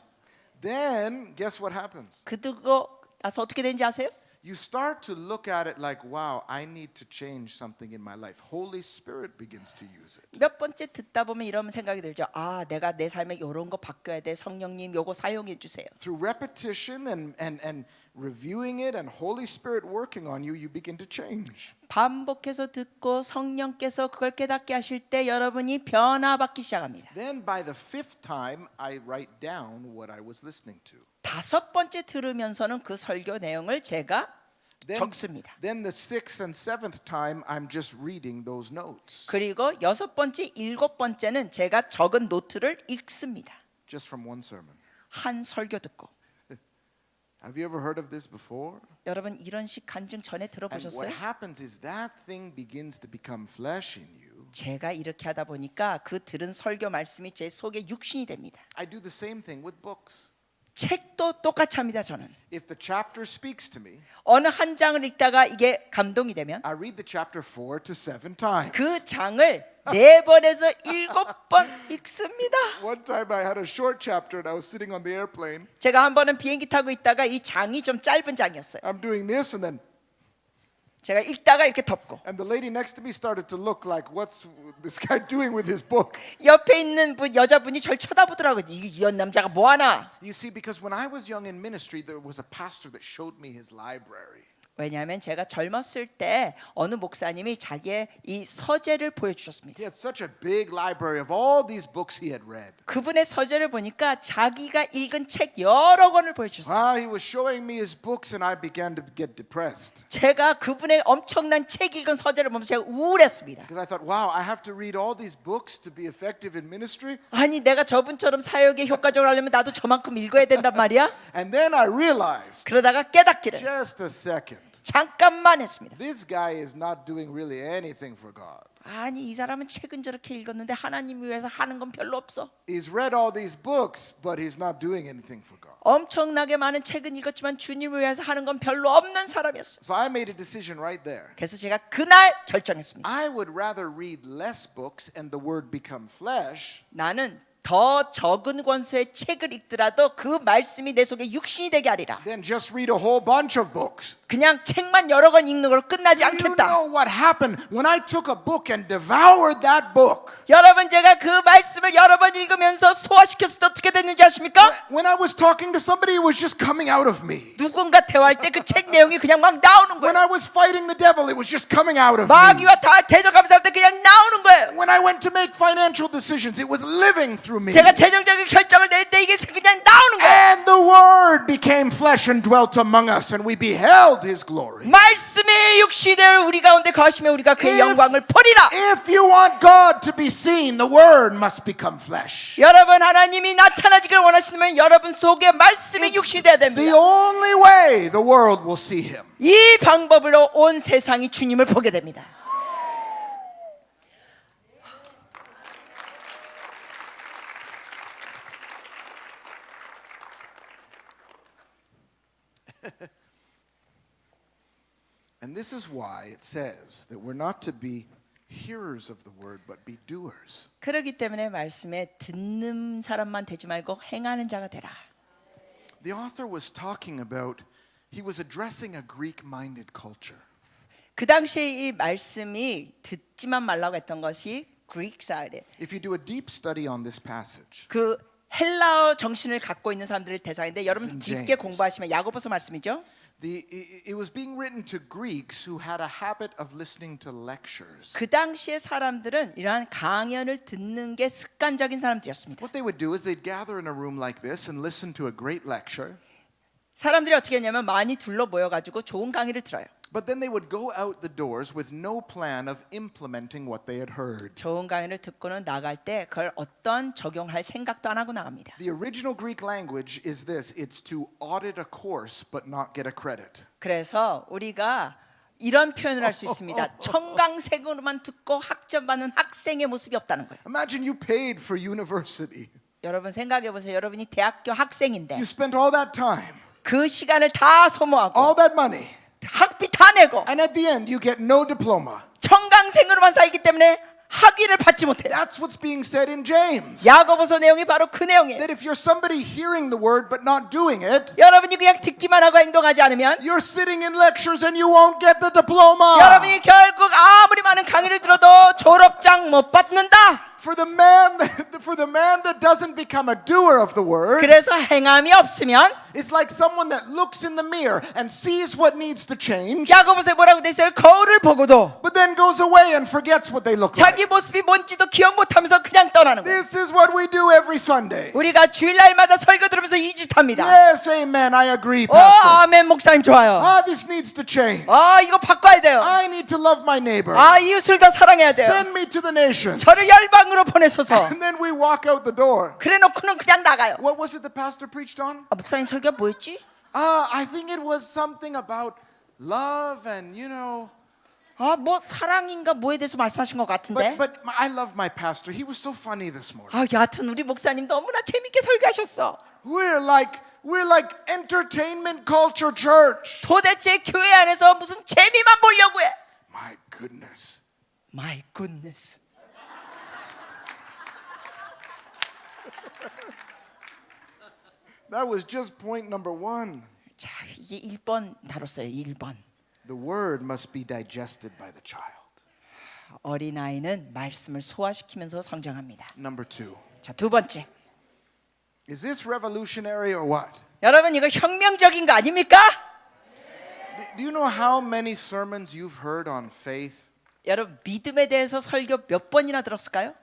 A: Then guess what happens?
B: 그 듣고 나서 어떻게 되는지 아세요?
A: You start to look at it like, wow, I need to change something in my life. Holy Spirit begins to use it.
B: 몇 번째 듣다 보면 이런 생각이 들죠. 아, 내가 내 삶에 이런 거 바뀌어야 돼. 성령님 요거 사용해 주세요.
A: Through repetition and reviewing it and Holy Spirit working on you, you begin to change.
B: 반복해서 듣고 성령께서 그걸 깨닫게 하실 때 여러분이 변화받기 시작합니다.
A: Then by the 5th time, I write down what I was listening to.
B: 5번째 들으면서는 그 설교 내용을 제가 적습니다.
A: Then the 6th and 7th time, I'm just reading those notes.
B: 그리고 6번째, 7번째는 제가 적은 노트를 읽습니다.
A: Just from one sermon.
B: 한 설교 듣고.
A: Have you ever heard of this before?
B: 여러분 이런 식 간증 전에
A: And
B: 들어보셨어요?
A: what happens is that thing begins to become flesh in you.
B: 제가 이렇게 하다 보니까 그 들은 설교 말씀이 제 속에 육신이 됩니다.
A: I do the same thing with books.
B: 책도 똑같이 합니다. 저는
A: If the chapter speaks to me,
B: 어느 한 장을 읽다가 이게 감동이 되면
A: I read the chapter 4 to 7 times.
B: 그 장을 4번에서 7번 읽습니다.
A: One time I had a short chapter and I was sitting on the airplane.
B: 제가 한 번은 비행기 타고 있다가 이 장이 좀 짧은 장이었어요.
A: I'm doing this and then
B: 제가 읽다가 이렇게 덮고
A: and the lady next to me started to look like, what's this guy doing with his book?
B: 옆에 있는 여자분이 절 쳐다보더라고요. 이 남자가 뭐 하나?
A: You see, because when I was young in ministry, there was a pastor that showed me his library.
B: 왜냐하면 제가 젊었을 때 어느 목사님이 자기의 이 서재를 보여주셨습니다.
A: He had such a big library of all these books he had read.
B: 그분의 서재를 보니까 자기가 읽은 책 여러 권을 보여주셨어요.
A: He was showing me his books and I began to get depressed.
B: 제가 그분의 엄청난 책 읽은 서재를 보면서 제가 우울했습니다.
A: Because I thought, wow, I have to read all these books to be effective in ministry.
B: 아니 내가 저분처럼 사역에 효과적으로 하려면 나도 저만큼 읽어야 된단 말이야.
A: And then I realized,
B: 그러다가 깨닫기를
A: just a second,
B: 잠깐만 했습니다.
A: this guy is not doing really anything for God.
B: 아니 이 사람은 책은 저렇게 읽었는데 하나님을 위해서 하는 건 별로 없어.
A: He's read all these books, but he's not doing anything for God.
B: 엄청나게 많은 책은 읽었지만 주님을 위해서 하는 건 별로 없는 사람이었어.
A: So I made a decision right there.
B: 그래서 제가 그날 결정했습니다.
A: I would rather read less books and the word become flesh
B: 나는 더 적은 권수의 책을 읽더라도 그 말씀이 내 속에 육신이 되게 하리라.
A: Then just read a whole bunch of books.
B: 그냥 책만 여러 권 읽는 걸로 끝나지
A: You
B: 않겠다.
A: know what happened when I took a book and devoured that book?
B: 여러분 제가 그 말씀을 여러 번 읽으면서 소화시켰을 때 어떻게 됐는지 아십니까?
A: When I was talking to somebody, it was just coming out of me.
B: 누군가 대화할 때 그 책 내용이 그냥 막 나오는
A: When
B: 거예요.
A: I was fighting the devil, it was just coming out of me.
B: 마귀와 다 대적하면서 할 때 그냥 나오는 거예요.
A: When I went to make financial decisions, it was living through me.
B: 제가 재정적인 결정을 낼 때 이게 그냥 나오는 거예요.
A: And the Word became flesh and dwelt among us, and we beheld His glory.
B: 말씀의 육시되어 우리 가운데 거하시며 우리가 그의 영광을 보리라.
A: If you want God to be seen, the Word must become flesh.
B: 여러분 하나님이 나타나지기를 원하시면 여러분 속에 말씀이 육시되어야
A: The
B: 됩니다.
A: only way the world will see Him.
B: 이 방법으로 온 세상이 주님을 보게 됩니다.
A: And this is why it says that we're not to be hearers of the word, but be doers.
B: 그렇기 때문에 말씀에 듣는 사람만 되지 말고 행하는 자가 되라.
A: The author was talking about, he was addressing a Greek-minded culture.
B: 그 당시에 이 말씀이 듣지만 말라고 했던 것이 Greek side.
A: If you do a deep study on this passage,
B: 그 헬라어 정신을 갖고 있는 사람들을 대상인데 여러분
A: St.
B: 깊게
A: James.
B: 공부하시면 야고보서 말씀이죠.
A: it was being written to Greeks who had a habit of listening to lectures.
B: 그 당시의 사람들은 이러한 강연을 듣는 게 습관적인 사람들이었습니다.
A: What they would do is they'd gather in a room like this and listen to a great lecture.
B: 사람들이 어떻게 했냐면 많이 둘러 모여가지고 좋은 강의를 들어요.
A: But then they would go out the doors with no plan of implementing what they had heard.
B: 좋은 강의를 듣고는 나갈 때 그걸 어떤 적용할 생각도 안 하고 나갑니다.
A: The original Greek language is this: it's to audit a course but not get a credit.
B: 그래서 우리가 이런 표현을 할 수 있습니다. 청강생으로만 듣고 학점받는 학생의 모습이 없다는 거예요.
A: Imagine you paid for university.
B: 여러분 생각해 보세요. 여러분이 대학교 학생인데
A: You spent all that time,
B: 그 시간을 다 소모하고
A: all that money,
B: 학비 다 내고
A: and at the end you get no diploma.
B: 청강생으로만 살기 때문에 학위를 받지 못해요.
A: That's what's being said in James.
B: 야고보서 내용이 바로 그 내용이에요.
A: That if you're somebody hearing the word but not doing it,
B: 여러분이 그냥 듣기만 하고 행동하지 않으면
A: you're sitting in lectures and you won't get the diploma.
B: 여러분이 결국 아무리 많은 강의를 들어도 졸업장 못 받는다.
A: For the man that doesn't become a doer of the word,
B: 그래서 행함이 없으면
A: it's like someone that looks in the mirror and sees what needs to change,
B: 야고보서에 뭐라고 돼 있어요? 거울을 보고도
A: but then goes away and forgets what they look like.
B: 자기 모습이 뭔지도 기억 못하면서 그냥 떠나는 거예요.
A: This is what we do every Sunday.
B: 우리가 주일날마다 설교 들으면서 이 짓 합니다.
A: Yes, amen. I agree,
B: 오,
A: Pastor.
B: 아멘 목사님 좋아요.
A: This needs to change.
B: 이거 바꿔야 돼요.
A: I need to love my neighbor.
B: 이웃을 더 사랑해야 돼요.
A: Send me to the nations.
B: 저를 열방으로 보내소서.
A: And then we walk out the door.
B: 그래놓고는 그냥 나가요.
A: What was it the pastor preached on?
B: 목사님 설교 뭐였지?
A: I think it was something about love and,
B: 뭐 사랑인가 뭐에 대해서 말씀하신 것 같은데.
A: But I love my pastor. He was so funny this morning.
B: 여하튼 우리 목사님 너무나 재밌게 설교하셨어.
A: We're like entertainment culture church.
B: 도대체 교회 안에서 무슨 재미만 보려고 해.
A: My goodness.
B: My goodness.
A: That was just point number 1.
B: 자, 이게 1번 다뤘어요. 1번.
A: The word must be digested by the child.
B: 어린아이는 말씀을 소화시키면서 성장합니다.
A: Number 2.
B: 자, 두 번째.
A: Is this revolutionary or what?
B: 여러분 이거 혁명적인 거 아닙니까?
A: Do you know how many sermons you've heard on faith?
B: 여러분 믿음에 대해서 설교 몇 번이나 들었을까요?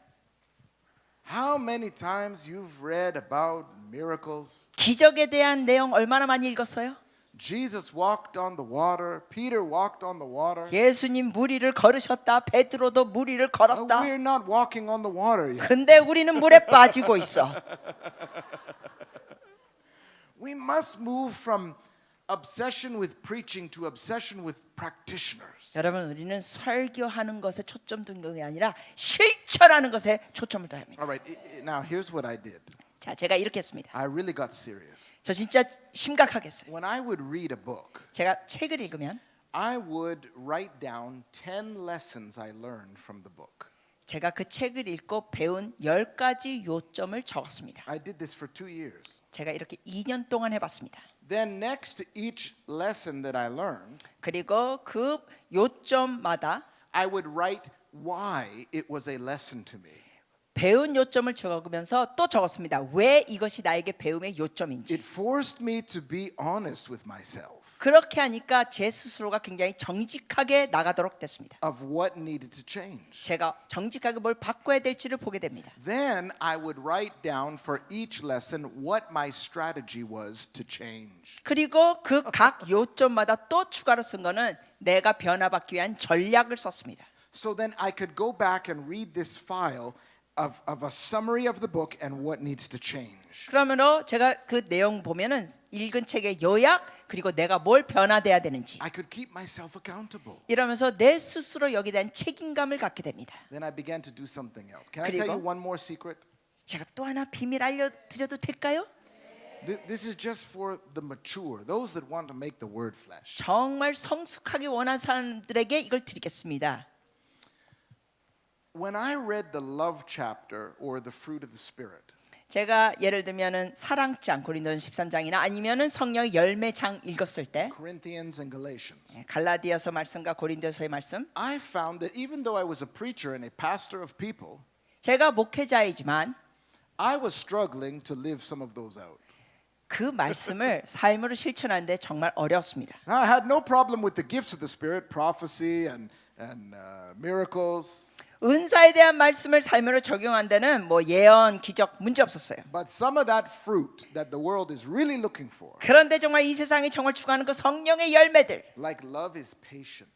A: How many times you've read about miracles?
B: 기적에 대한 내용 얼마나 많이 읽었어요?
A: Jesus walked on the water. Peter walked on the water.
B: 예수님 물 위를 걸으셨다. 베드로도 물 위를 걸었다.
A: We're not walking on the water yet.
B: 근데 우리는 물에 빠지고 있어.
A: We must move from obsession with preaching to obsession with practitioners.
B: 여러분 우리는 설교하는 것에 초점 둔 게 아니라 실천하는 것에 초점을 둬야 합니다.
A: All right, now here's what I did.
B: 자, 제가 이렇게 했습니다.
A: I really got serious.
B: 저 진짜 심각하게 했어요.
A: When I would read a book,
B: 제가 책을 읽으면
A: I would write down 10 lessons I learned from the book.
B: 제가 그 책을 읽고 배운 10가지 요점을 적었습니다.
A: I did this for 2 years.
B: 제가 이렇게 2년 동안 해봤습니다.
A: Then next to each lesson that I learned,
B: 그리고 그 요점마다
A: I would write why it was a lesson to me.
B: 배운 요점을 적으면서 또 적었습니다. 왜 이것이 나에게 배움의 요점인지.
A: It forced me to be honest with myself
B: 그렇게 하니까 제 스스로가 굉장히 정직하게 나가도록 됐습니다.
A: of what needed to change.
B: 제가 정직하게 뭘 바꿔야 될지를 보게 됩니다.
A: Then I would write down for each lesson what my strategy was to change.
B: 그리고 그 각 요점마다 또 추가로 쓴 거는 내가 변화받기 위한 전략을 썼습니다.
A: So then I could go back and read this file of a summary of the book and what needs to change.
B: 그러면은 제가 그 내용 보면은 읽은 책의 요약 그리고 내가 뭘 변화돼야 되는지
A: I could keep myself accountable.
B: 이러면서 내 스스로 여기에 대한 책임감을 갖게 됩니다.
A: Then I began to do something else. Can I tell you
B: 그리고
A: one more secret?
B: 제가 또 하나 비밀 알려드려도 될까요?
A: This is just for the mature, those that want to make the word flesh.
B: 정말 성숙하게 원하는 사람들에게 이걸 드리겠습니다.
A: When I read the love chapter or the fruit of the Spirit,
B: 제가 예를 들면은 사랑장 고린도전 13장이나 아니면은 성령의 열매장 읽었을 때
A: Corinthians and Galatians,
B: 갈라디아서 말씀과 고린도서의 말씀
A: I found that even though I was a preacher and a pastor of people,
B: 제가 목회자이지만
A: I was struggling to live some of those out.
B: 그 말씀을 삶으로 실천하는데 정말 어려웠습니다.
A: Now, I had no problem with the gifts of the Spirit, prophecy and miracles.
B: 은사에 대한 말씀을 삶으로 적용한 데는 뭐 예언, 기적 문제 없었어요.
A: But some of that fruit that the world is really looking for,
B: 그런데 정말 이 세상이 정말 추구하는 그 성령의 열매들,
A: like love is patient.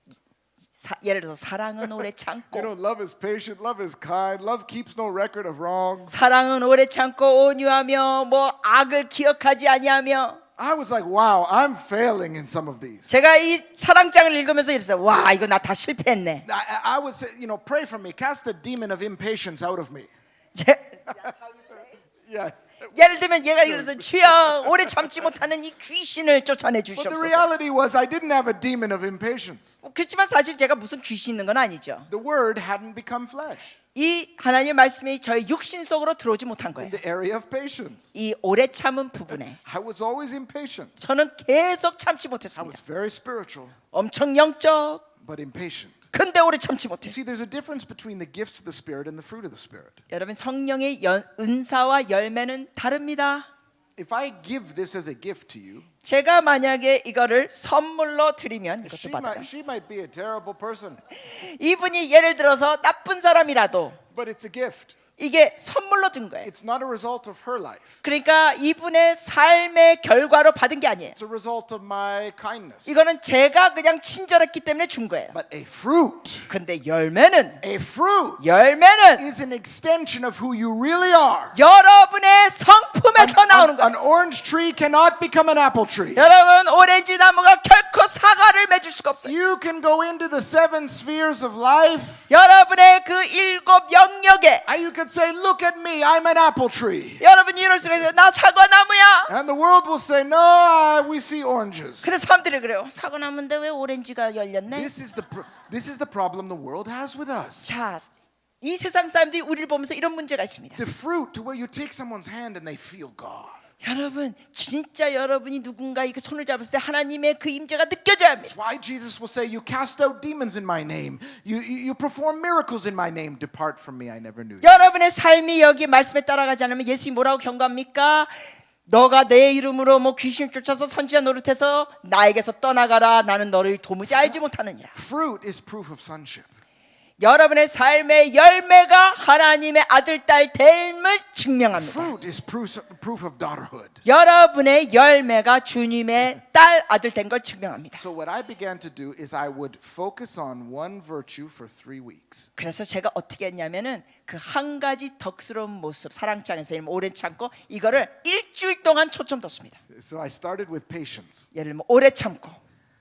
B: 예를 들어서 사랑은 오래
A: You
B: 참고,
A: know, love is patient, love is kind, love keeps no record of wrongs.
B: 사랑은 오래 참고 온유하며 뭐 악을 기억하지 아니하며.
A: I was like, wow, I'm failing in some of these.
B: 제가 이 사랑장을 읽으면서 이랬어요. 와, 이거 나 다 실패했네.
A: I would say, pray for me, cast the demon of impatience out of me. Yeah.
B: 예를 들면 얘가 이래서 주여 오래 참지 못하는 이 귀신을 쫓아내
A: But the
B: 주시옵소서.
A: reality was I didn't have a demon of impatience.
B: 그렇지만 사실 제가 무슨 귀신 있는 건 아니죠.
A: The word hadn't become flesh
B: 이 하나님의 말씀이 저의 육신 속으로 들어오지 못한
A: in
B: 거예요.
A: the area of patience.
B: 이 오래 참은 부분에
A: I was always impatient.
B: 저는 계속 참지
A: I
B: 못했습니다.
A: was very spiritual,
B: 엄청 영적,
A: but impatient.
B: 근데 오래 참지
A: You
B: 못했어요.
A: see, there's a difference between the gifts of the Spirit and the fruit of the Spirit.
B: 여러분 성령의 은사와 열매는 다릅니다.
A: If I give this as a gift to you,
B: 제가 만약에 이거를 선물로 드리면 이것도 받아요.
A: she might be a terrible person,
B: 이분이 예를 들어서 나쁜 사람이라도
A: but it's a gift.
B: 이게 선물로 준 거예요.
A: It's not a result of her life.
B: 그러니까 이분의 삶의 결과로 받은 게 아니에요.
A: It's a result of my kindness.
B: 이거는 제가 그냥 친절했기 때문에 준 거예요.
A: But a fruit,
B: 근데 열매는 열매는
A: is an extension of who you really are.
B: 여러분의 성품에서 나오는 거예요.
A: An orange tree cannot become an apple tree.
B: 여러분 오렌지 나무가 결코 사과를 맺을 수가 없어요.
A: You can go into the 7 spheres of life.
B: 여러분의 그 7 영역에
A: And you can say, look at me, I'm an apple tree.
B: 여러분이 이럴 수가 있어요. 나 사과나무야.
A: And the world will say, no, we see oranges.
B: 그래서 사람들이 그래요. 사과나무인데 왜 오렌지가 열렸네?
A: This is the problem the world has with us.
B: 자, 이 세상 사람들이 우리를 보면서 이런 문제가 있습니다.
A: The fruit to where you take someone's hand and they feel God.
B: 여러분 진짜 여러분이 누군가 이렇게 손을 잡았을 때 하나님의 그 임재가 느껴져야 합니다.
A: That's why Jesus will say, you cast out demons in my name. You perform miracles in my name. Depart from me, I never knew you.
B: 여러분의 삶이 여기 말씀에 따라가지 않으면 예수님이 뭐라고 경고합니까? 너가 내 이름으로 뭐 귀신을 쫓아서 선지자 노릇해서 나에게서 떠나가라. 나는 너를 도무지 알지 못하느니라.
A: Fruit is proof of sonship.
B: 여러분의 삶의 열매가 하나님의 아들 딸 됨을 증명합니다.
A: Fruit is proof of daughterhood.
B: 여러분의 열매가 주님의 딸 아들 된 걸 증명합니다.
A: So what I began to do is I would focus on one virtue for 3 weeks.
B: 그래서 제가 어떻게 했냐면은 그 한 가지 덕스러운 모습 사랑장에서 오래 참고 이거를 일주일 동안 초점 뒀습니다.
A: So I started with patience.
B: 예를 들면 오래 참고.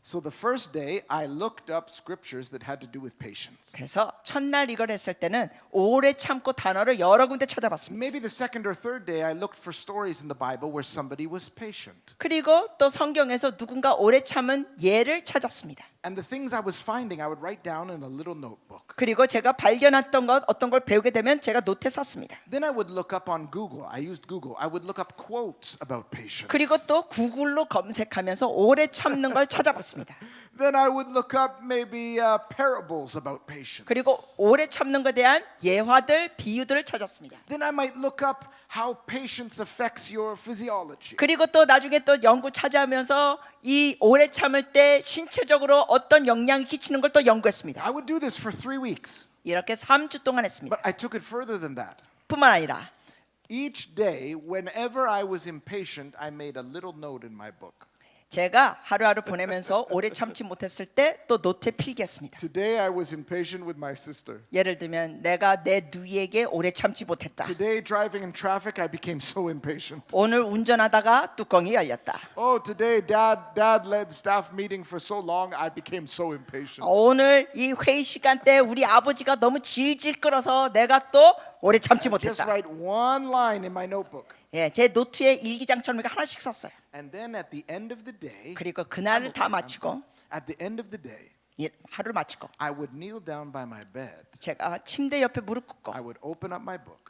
A: So the first day I looked up scriptures that had to do with patience.
B: 그래서 첫날 이걸 했을 때는 오래 참고 단어를 여러 군데 찾아봤습니다.
A: Maybe the second or third day I looked for stories in the Bible where somebody was patient.
B: 그리고 또 성경에서 누군가 오래 참은 예를 찾았습니다.
A: And the things I was finding I would write down in a little notebook.
B: 그리고 제가 발견했던 것 어떤 걸 배우게 되면 제가 노트에 썼습니다.
A: Then I would look up on Google. I used Google. I would look up quotes about patience.
B: 그리고 또 구글로 검색하면서 오래 참는 걸 찾아봤습니다.
A: Then I would look up maybe parables about patience.
B: 그리고 오래 참는 것에 대한 예화들, 비유들을 찾았습니다.
A: Then I might look up how patience affects your physiology.
B: 그리고 또 나중에 또 연구 찾아하면서 이 오래 참을 때 신체적으로 어떤 영향이 끼치는 걸 또 연구했습니다.
A: I would do this for 3 weeks.
B: 이렇게 3주 동안 했습니다.
A: But I took it further than that.
B: 뿐만 아니라
A: Each day, whenever I was impatient, I made a little note in my book.
B: 제가 하루하루 보내면서 오래 참지 못했을 때 또 노트에 필기했습니다.
A: Today I was impatient with my sister.
B: 예를 들면 내가 내 누이에게 오래 참지 못했다.
A: Today driving in traffic, I became so impatient.
B: 오늘 운전하다가 뚜껑이 열렸다.
A: Oh, today dad led staff meeting for so long, I became so impatient.
B: 오늘 이 회의 시간 때 우리 아버지가 너무 질질 끌어서 내가 또 오래 참지
A: Just
B: 못했다.
A: write one line in my notebook.
B: 예, 제 노트에 일기장처럼 이렇게 하나씩 썼어요.
A: And then at the end of the day,
B: 그리고 그날을 다 마치고
A: at the end of the day,
B: 하루를 마치고
A: I would kneel down by my bed.
B: 제가 침대 옆에 무릎 꿇고
A: I would open up my book.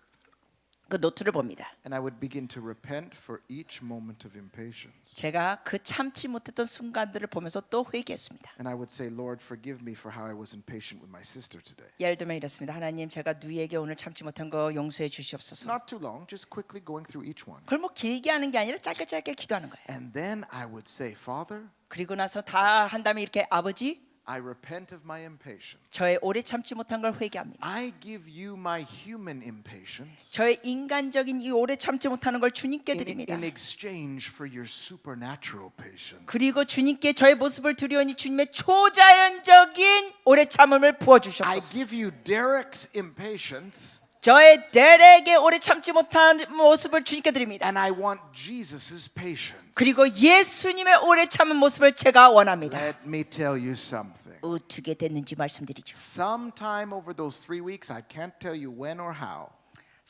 B: 그 노트를 봅니다.
A: And I would begin to repent for each moment of impatience.
B: 제가 그 참지 못했던 순간들을 보면서 또 회개했습니다.
A: And I would say, Lord, forgive me for how I was impatient with my sister today.
B: 예를 들면 이렇습니다. 하나님, 제가 누이에게 오늘 참지 못한 거 용서해 주시옵소서.
A: Not too long, just quickly going through each one.
B: 그걸 뭐 길게 하는 게 아니라 짧게 기도하는 거예요.
A: And then I would say, Father,
B: 그리고 나서 다 한 다음에 이렇게 아버지,
A: I repent of my impatience.
B: 저의 오래 참지 못한 걸 회개합니다.
A: I give you my human impatience
B: 저의 인간적인 이 오래 참지 못하는 걸 주님께 드립니다.
A: in exchange for your supernatural patience.
B: 그리고 주님께 저의 모습을 드리오니 주님의 초자연적인 오래 참음을 부어
A: I
B: 주시옵소서.
A: give you Derek's impatience,
B: 저의 데렉의 오래 참지 못한 모습을 주님께 드립니다.
A: and I want Jesus's patience.
B: 그리고 예수님의 오래 참은 모습을 제가 원합니다.
A: Let me tell you something.
B: 어떻게 됐는지 말씀드리죠.
A: Sometime over those 3 weeks, I can't tell you when or how,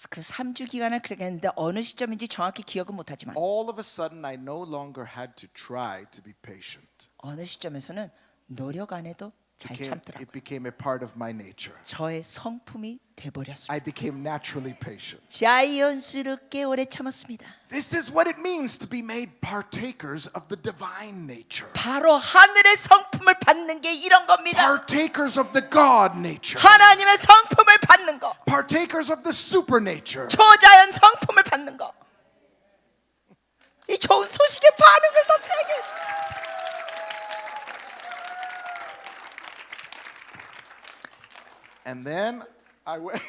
B: 그 3주 기간을 그렇게 했는데 어느 시점인지 정확히 기억은 못하지만
A: all of a sudden I no longer had to try to be patient.
B: 어느 시점에서는 노력 안 해도 잘 참더라고요.
A: It became a part of my nature.
B: 저의 성품이 돼버렸습니다.
A: I became naturally patient.
B: 자연스럽게 오래 참았습니다.
A: This is what it means to be made partakers of the divine nature.
B: 바로 하늘의 성품을 받는 게 이런 겁니다.
A: Partakers of the God nature.
B: 하나님의 성품을 받는 거,
A: Partakers of the supernature.
B: 초자연 성품을 받는 거. 이 좋은 소식의 반응을 더 세게 해줘.
A: And then I went.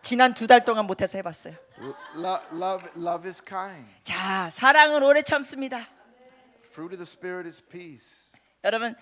B: 지난 2달 동안 못해서 해봤어요.
A: Love is kind.
B: 자, 사랑은 오래 참습니다.
A: Fruit of the Spirit is peace.
B: 여러분,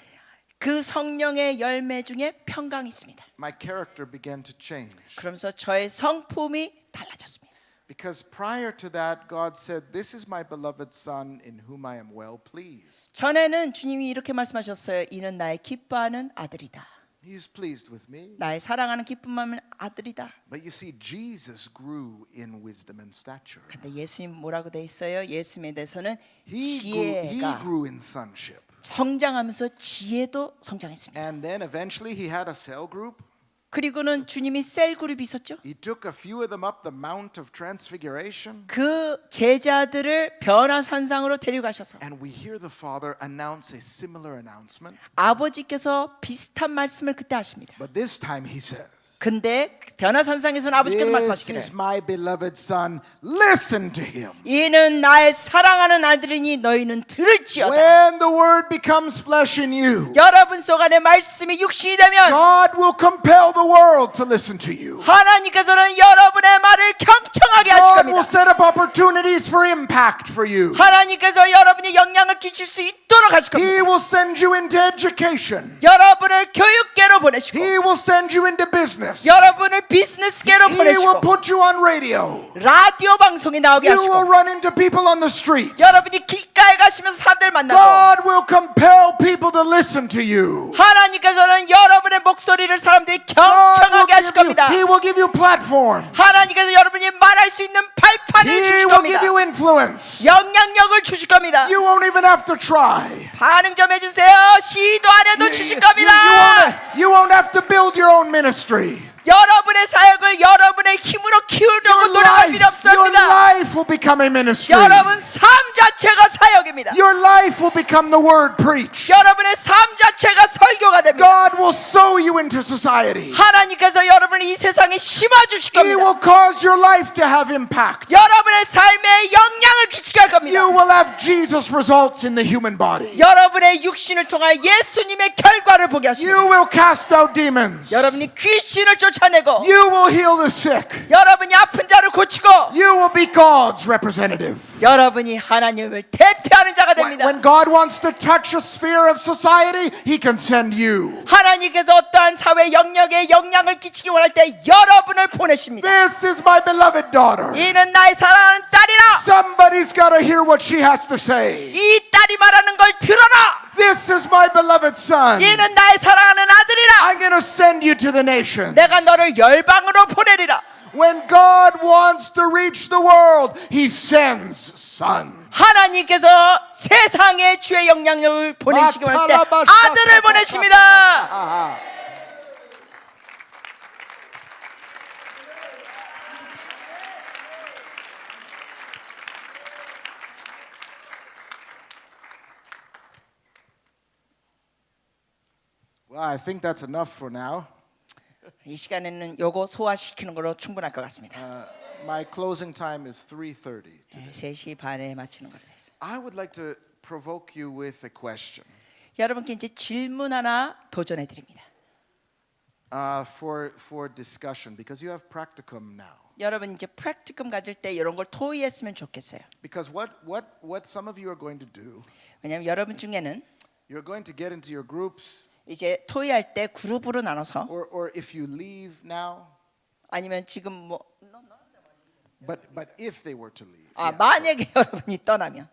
B: 그 성령의 열매 중에 평강이 있습니다.
A: My character began to change.
B: 그러면서 저의 성품이 달라졌습니다.
A: Because prior to that, God said, "This is my beloved Son in whom I am well pleased."
B: 전에는 주님이 이렇게 말씀하셨어요. 이는 나의 기뻐하는 아들이다.
A: He's pleased with me.
B: 나의 사랑하는 기쁨하는 아들이다.
A: But you see, Jesus grew in wisdom and stature.
B: 근데 예수님 뭐라고 돼 있어요? 예수님에 대해서는
A: He
B: 지혜가
A: grew in sonship.
B: 성장하면서 지혜도 성장했습니다.
A: And then eventually he had a cell group.
B: 그리고는 주님이 셀 그룹이 있었죠.
A: He took a few of them up the Mount of Transfiguration.
B: 그 제자들을 변화산상으로 데려가셔서
A: And we hear the Father announce a similar announcement.
B: 아버지께서 비슷한 말씀을 그때 하십니다.
A: But this time he says,
B: 근데 변화산상에서는 아버지께서
A: "This
B: 말씀하시기를
A: is my beloved Son. Listen to him."
B: 이는 나의 사랑하는 아들이니 너희는 들을지어다.
A: When the word becomes flesh in you,
B: 여러분 속 안에 말씀이 육신이 되면
A: God will compel the world to listen to you.
B: 하나님께서는 여러분의 말을 경청하게 하실
A: God
B: 겁니다.
A: will set up opportunities for impact for you.
B: 하나님께서 여러분이 영향을 끼칠 수 있도록 하실 겁니다.
A: He will send you into education.
B: 여러분을 교육계로 보내시고
A: He will send you into business.
B: 여러분을 비즈니스계로
A: He will
B: 보내시고
A: put you on radio.
B: 라디오 방송에 나오게
A: You will
B: 하시고
A: run into people on the street.
B: 여러분이 길가에 가시면서 사람들 만나고
A: God will compel people to listen to you.
B: 하나님께서는 여러분의 목소리를 사람들이
A: God will
B: 경청하게 하실 겁니다.
A: He will give you platform.
B: 하나님께서 여러분이 말할 수 있는 발판을
A: He
B: 주실
A: will
B: 겁니다.
A: give you influence.
B: 영향력을 주실 겁니다.
A: You won't even have to try.
B: 반응 좀 해주세요. 시도 안 해도 주실 겁니다.
A: You won't have to build your own ministry.
B: 여러분의 사역을 여러분의 힘으로 키우려고 노력할 필요
A: Your
B: 없습니다.
A: life will become a ministry.
B: 여러분 삶 자체가 사역입니다.
A: Your life will become the word preached.
B: 여러분의 삶 자체가 설교가 됩니다.
A: God will sow you into society.
B: 하나님께서 여러분을 이 세상에 심어 주실
A: He
B: 겁니다.
A: will cause your life to have impact.
B: 여러분의 삶에 영향을 끼치게 할 겁니다.
A: You will have Jesus results in the human body.
B: 여러분의 육신을 통하여 예수님의 결과를 보게 하십니다.
A: You will cast out demons.
B: 여러분이 귀신을 쫓아내고
A: You will heal the sick.
B: 여러분이 아픈 자를 고치고
A: You will be God's representative.
B: 여러분이 하나님을 대표하는 자가 됩니다.
A: When God wants to touch a sphere of society, He can send you.
B: 하나님께서 어떠한 사회 영역에 영향을 끼치기 원할 때 여러분을 보내십니다.
A: This is my beloved daughter.
B: 이는 나의 사랑하는 딸이라.
A: Somebody's got to hear what she has to say.
B: 이 딸이 말하는 걸 들어라.
A: This is my beloved son.
B: 이는 나의 사랑하는 아들이라.
A: I'm going to send you to the nations.
B: 내가 너를 열방으로 보내리라.
A: When God wants to reach the world, He sends Son.
B: 하나님께서 세상에 주의 영향력을 보내시기 원할 때 아들을 보내십니다.
A: Well, I think that's enough for now.
B: 이 시간에는 요거 소화시키는 걸로 충분할 것 같습니다.
A: My closing time is 3:30.
B: 3시 반에 마치는 걸로 됐어요.
A: I would like to provoke you with a question.
B: 여러분께 이제 질문 하나 도전해 드립니다.
A: For discussion, because you have practicum now.
B: 여러분 이제 프랙티컴 가질 때 이런 걸 토의했으면 좋겠어요.
A: Because what some of you are going to do,
B: 왜냐하면 여러분 중에는
A: you're going to get into your groups,
B: 이제 토의할 때 그룹으로 나눠서
A: or if you leave now,
B: 아니면 지금 뭐
A: but if they were to leave,
B: 만약에 여러분이 떠나면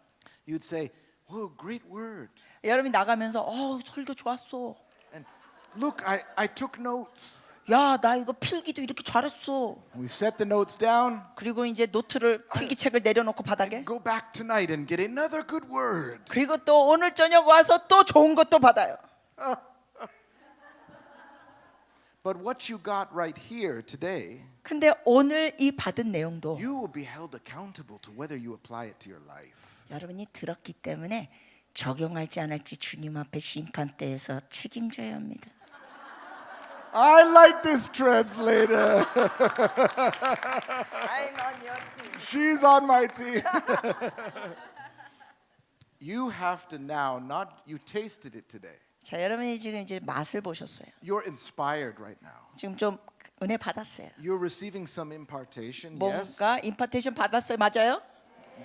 A: you'd say, "Whoa, great word!"
B: 여러분이 나가면서 설교 좋았어.
A: And look, I took notes.
B: 야, 나 이거 필기도 이렇게 잘했어.
A: We set the notes down.
B: 그리고 이제 노트를 필기책을 내려놓고 바닥에.
A: Go back tonight and get another good word.
B: 그리고 또 오늘 저녁 와서 또 좋은 것도 받아요.
A: But what you got right here today,
B: 근데 오늘 이 받은 내용도
A: you will be held accountable to whether you apply it to your life.
B: 여러분이 들었기 때문에 적용할지 안 할지 주님 앞에 심판대에서 책임져야 합니다.
A: I like this translator.
B: I'm on your team.
A: She's on my team. You have to now, you tasted it today.
B: 자, 여러분이 지금 이제 맛을 보셨어요.
A: You're inspired right now.
B: 지금 좀 은혜 받았어요.
A: You're receiving some impartation, yes.
B: 뭔가 임파테이션 받았어요, 맞아요?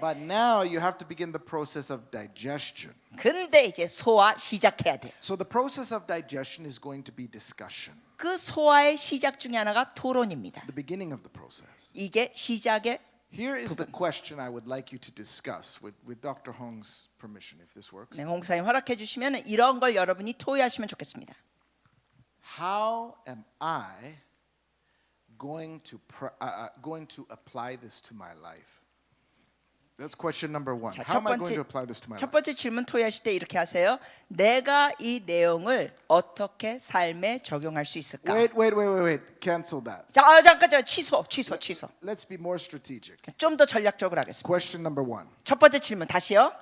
A: But now you have to begin the process of digestion.
B: 근데 이제 소화 시작해야 돼요.
A: So the process of digestion is going to be discussion.
B: 그 소화의 시작 중에 하나가 토론입니다.
A: The beginning of the process.
B: 이게 시작의
A: Here is the question I would like you to discuss with Dr. Hong's permission, if this works.
B: 네, 홍사님 허락해 주시면 이런 걸 여러분이 토의하시면 좋겠습니다.
A: How am I going to apply this to my life? That's question number one.
B: 자,
A: How am I going to apply this to my
B: 첫
A: life?
B: 번째 질문 토의하실 때 이렇게 하세요. 내가 이 내용을 어떻게 삶에 적용할 수 있을까?
A: Wait. Cancel that.
B: 자, 잠깐 취소.
A: Let's be more strategic.
B: 좀 더 전략적으로 하겠습니다.
A: Question number one.
B: 첫 번째 질문 다시요.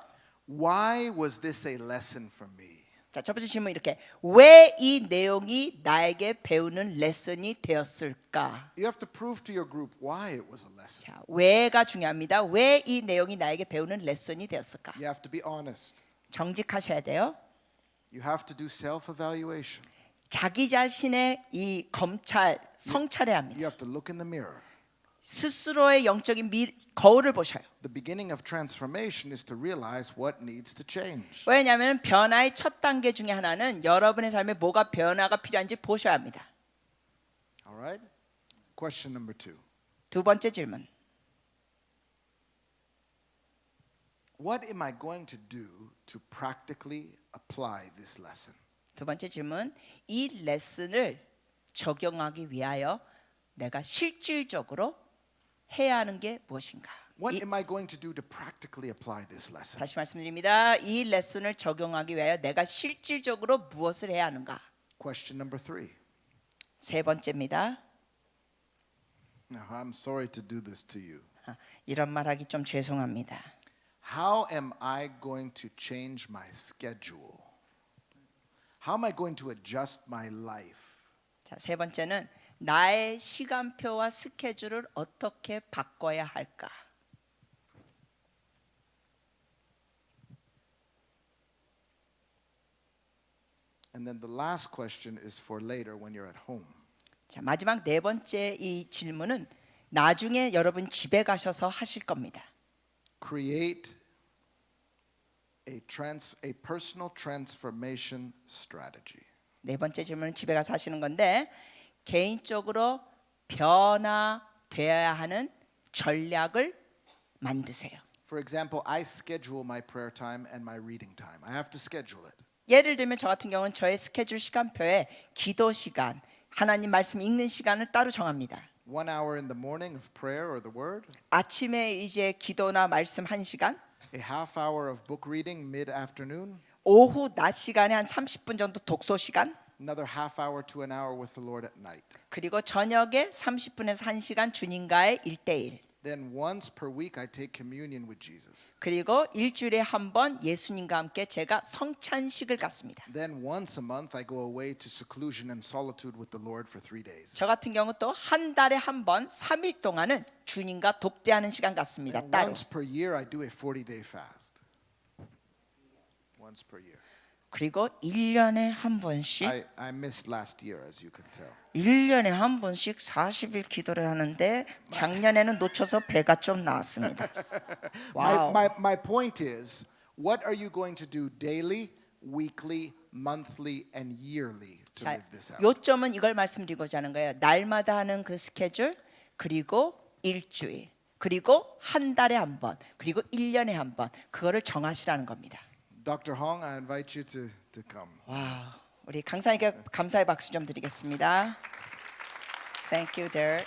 A: Why was this a lesson for me?
B: 자, 첫 번째 질문 이렇게 왜 이 내용이 나에게 배우는 레슨이 되었을까?
A: You have to prove to your group why it was a lesson.
B: 자, 왜가 중요합니다. 왜 이 내용이 나에게 배우는 레슨이 되었을까?
A: You have to be honest.
B: 정직하셔야 돼요.
A: You have to do self-evaluation.
B: 자기 자신의 이 성찰해야 합니다.
A: You have to look in the mirror.
B: 스스로의 영적인 거울을 보셔요.
A: The beginning of transformation is to realize what needs to change.
B: 왜냐하면 변화의 첫 단계 중에 하나는 여러분의 삶에 뭐가 변화가 필요한지 보셔야 합니다.
A: All right? Question number two.
B: 두 번째 질문.
A: What am I going to do to practically apply this lesson?
B: 두 번째 질문. 이 레슨을 적용하기 위하여 내가 실질적으로 해야 하는 게 무엇인가?
A: What am I going to do to practically apply this lesson?
B: 다시 말씀드립니다. 이 레슨을 적용하기 위하여 내가 실질적으로 무엇을 해야 하는가?
A: Question number 3.
B: 세 번째입니다.
A: Now, I'm sorry to do this to you.
B: 이런 말하기 좀 죄송합니다.
A: How am I going to change my schedule? How am I going to adjust my life?
B: 자, 세 번째는 나의 시간표와 스케줄을 어떻게 바꿔야 할까?
A: And then the last question is for later when you're at home.
B: 자, 마지막 네 번째 이 질문은 나중에 여러분 집에 가셔서 하실 겁니다.
A: Create a personal transformation strategy.
B: 네 번째 질문은 집에 가서 하시는 건데 개인적으로 변화되어야 하는 전략을 만드세요.
A: For example, I schedule my prayer time and my reading time. I have to schedule it.
B: 예를 들면 저 같은 경우는 저의 스케줄 시간표에 기도 시간, 하나님 말씀 읽는 시간을 따로 정합니다.
A: 1 hour in the morning of prayer or the word.
B: 아침에 이제 기도나 말씀 1시간,
A: A half hour of book reading mid-afternoon.
B: 오후 낮 시간에 한 30분 정도 독서 시간,
A: Another half hour to an hour with the Lord at night.
B: 그리고 저녁에 30분에서 1시간 주님과의 1대1.
A: Then once per week I take communion with Jesus.
B: 그리고 일주일에 한 번 예수님과 함께 제가 성찬식을 갖습니다.
A: Then once a month I go away to seclusion and solitude with the Lord for 3 days.
B: 저 같은 경우 또 한 달에 한 번 3일 동안은 주님과 독대하는 시간 갖습니다.
A: And
B: 따로.
A: once per year I do a 40-day fast. Once per year.
B: 그리고 1년에 한 번씩
A: I missed last year, as you could tell.
B: 1년에 한 번씩 40일 기도를 하는데 작년에는 놓쳐서 배가 좀 나왔습니다. 와우.
A: My point is, what are you going to do daily, weekly, monthly, and yearly to
B: 자,
A: live this out?
B: 요점은 이걸 말씀드리고자 하는 거예요. 날마다 하는 그 스케줄, 그리고 일주일, 그리고 한 달에 한 번, 그리고 1년에 한 번, 그거를 정하시라는 겁니다.
A: Dr. Hong, I invite you to come.
B: 와우, 우리 강사님께 감사의 박수 좀 드리겠습니다. Thank you, Derek.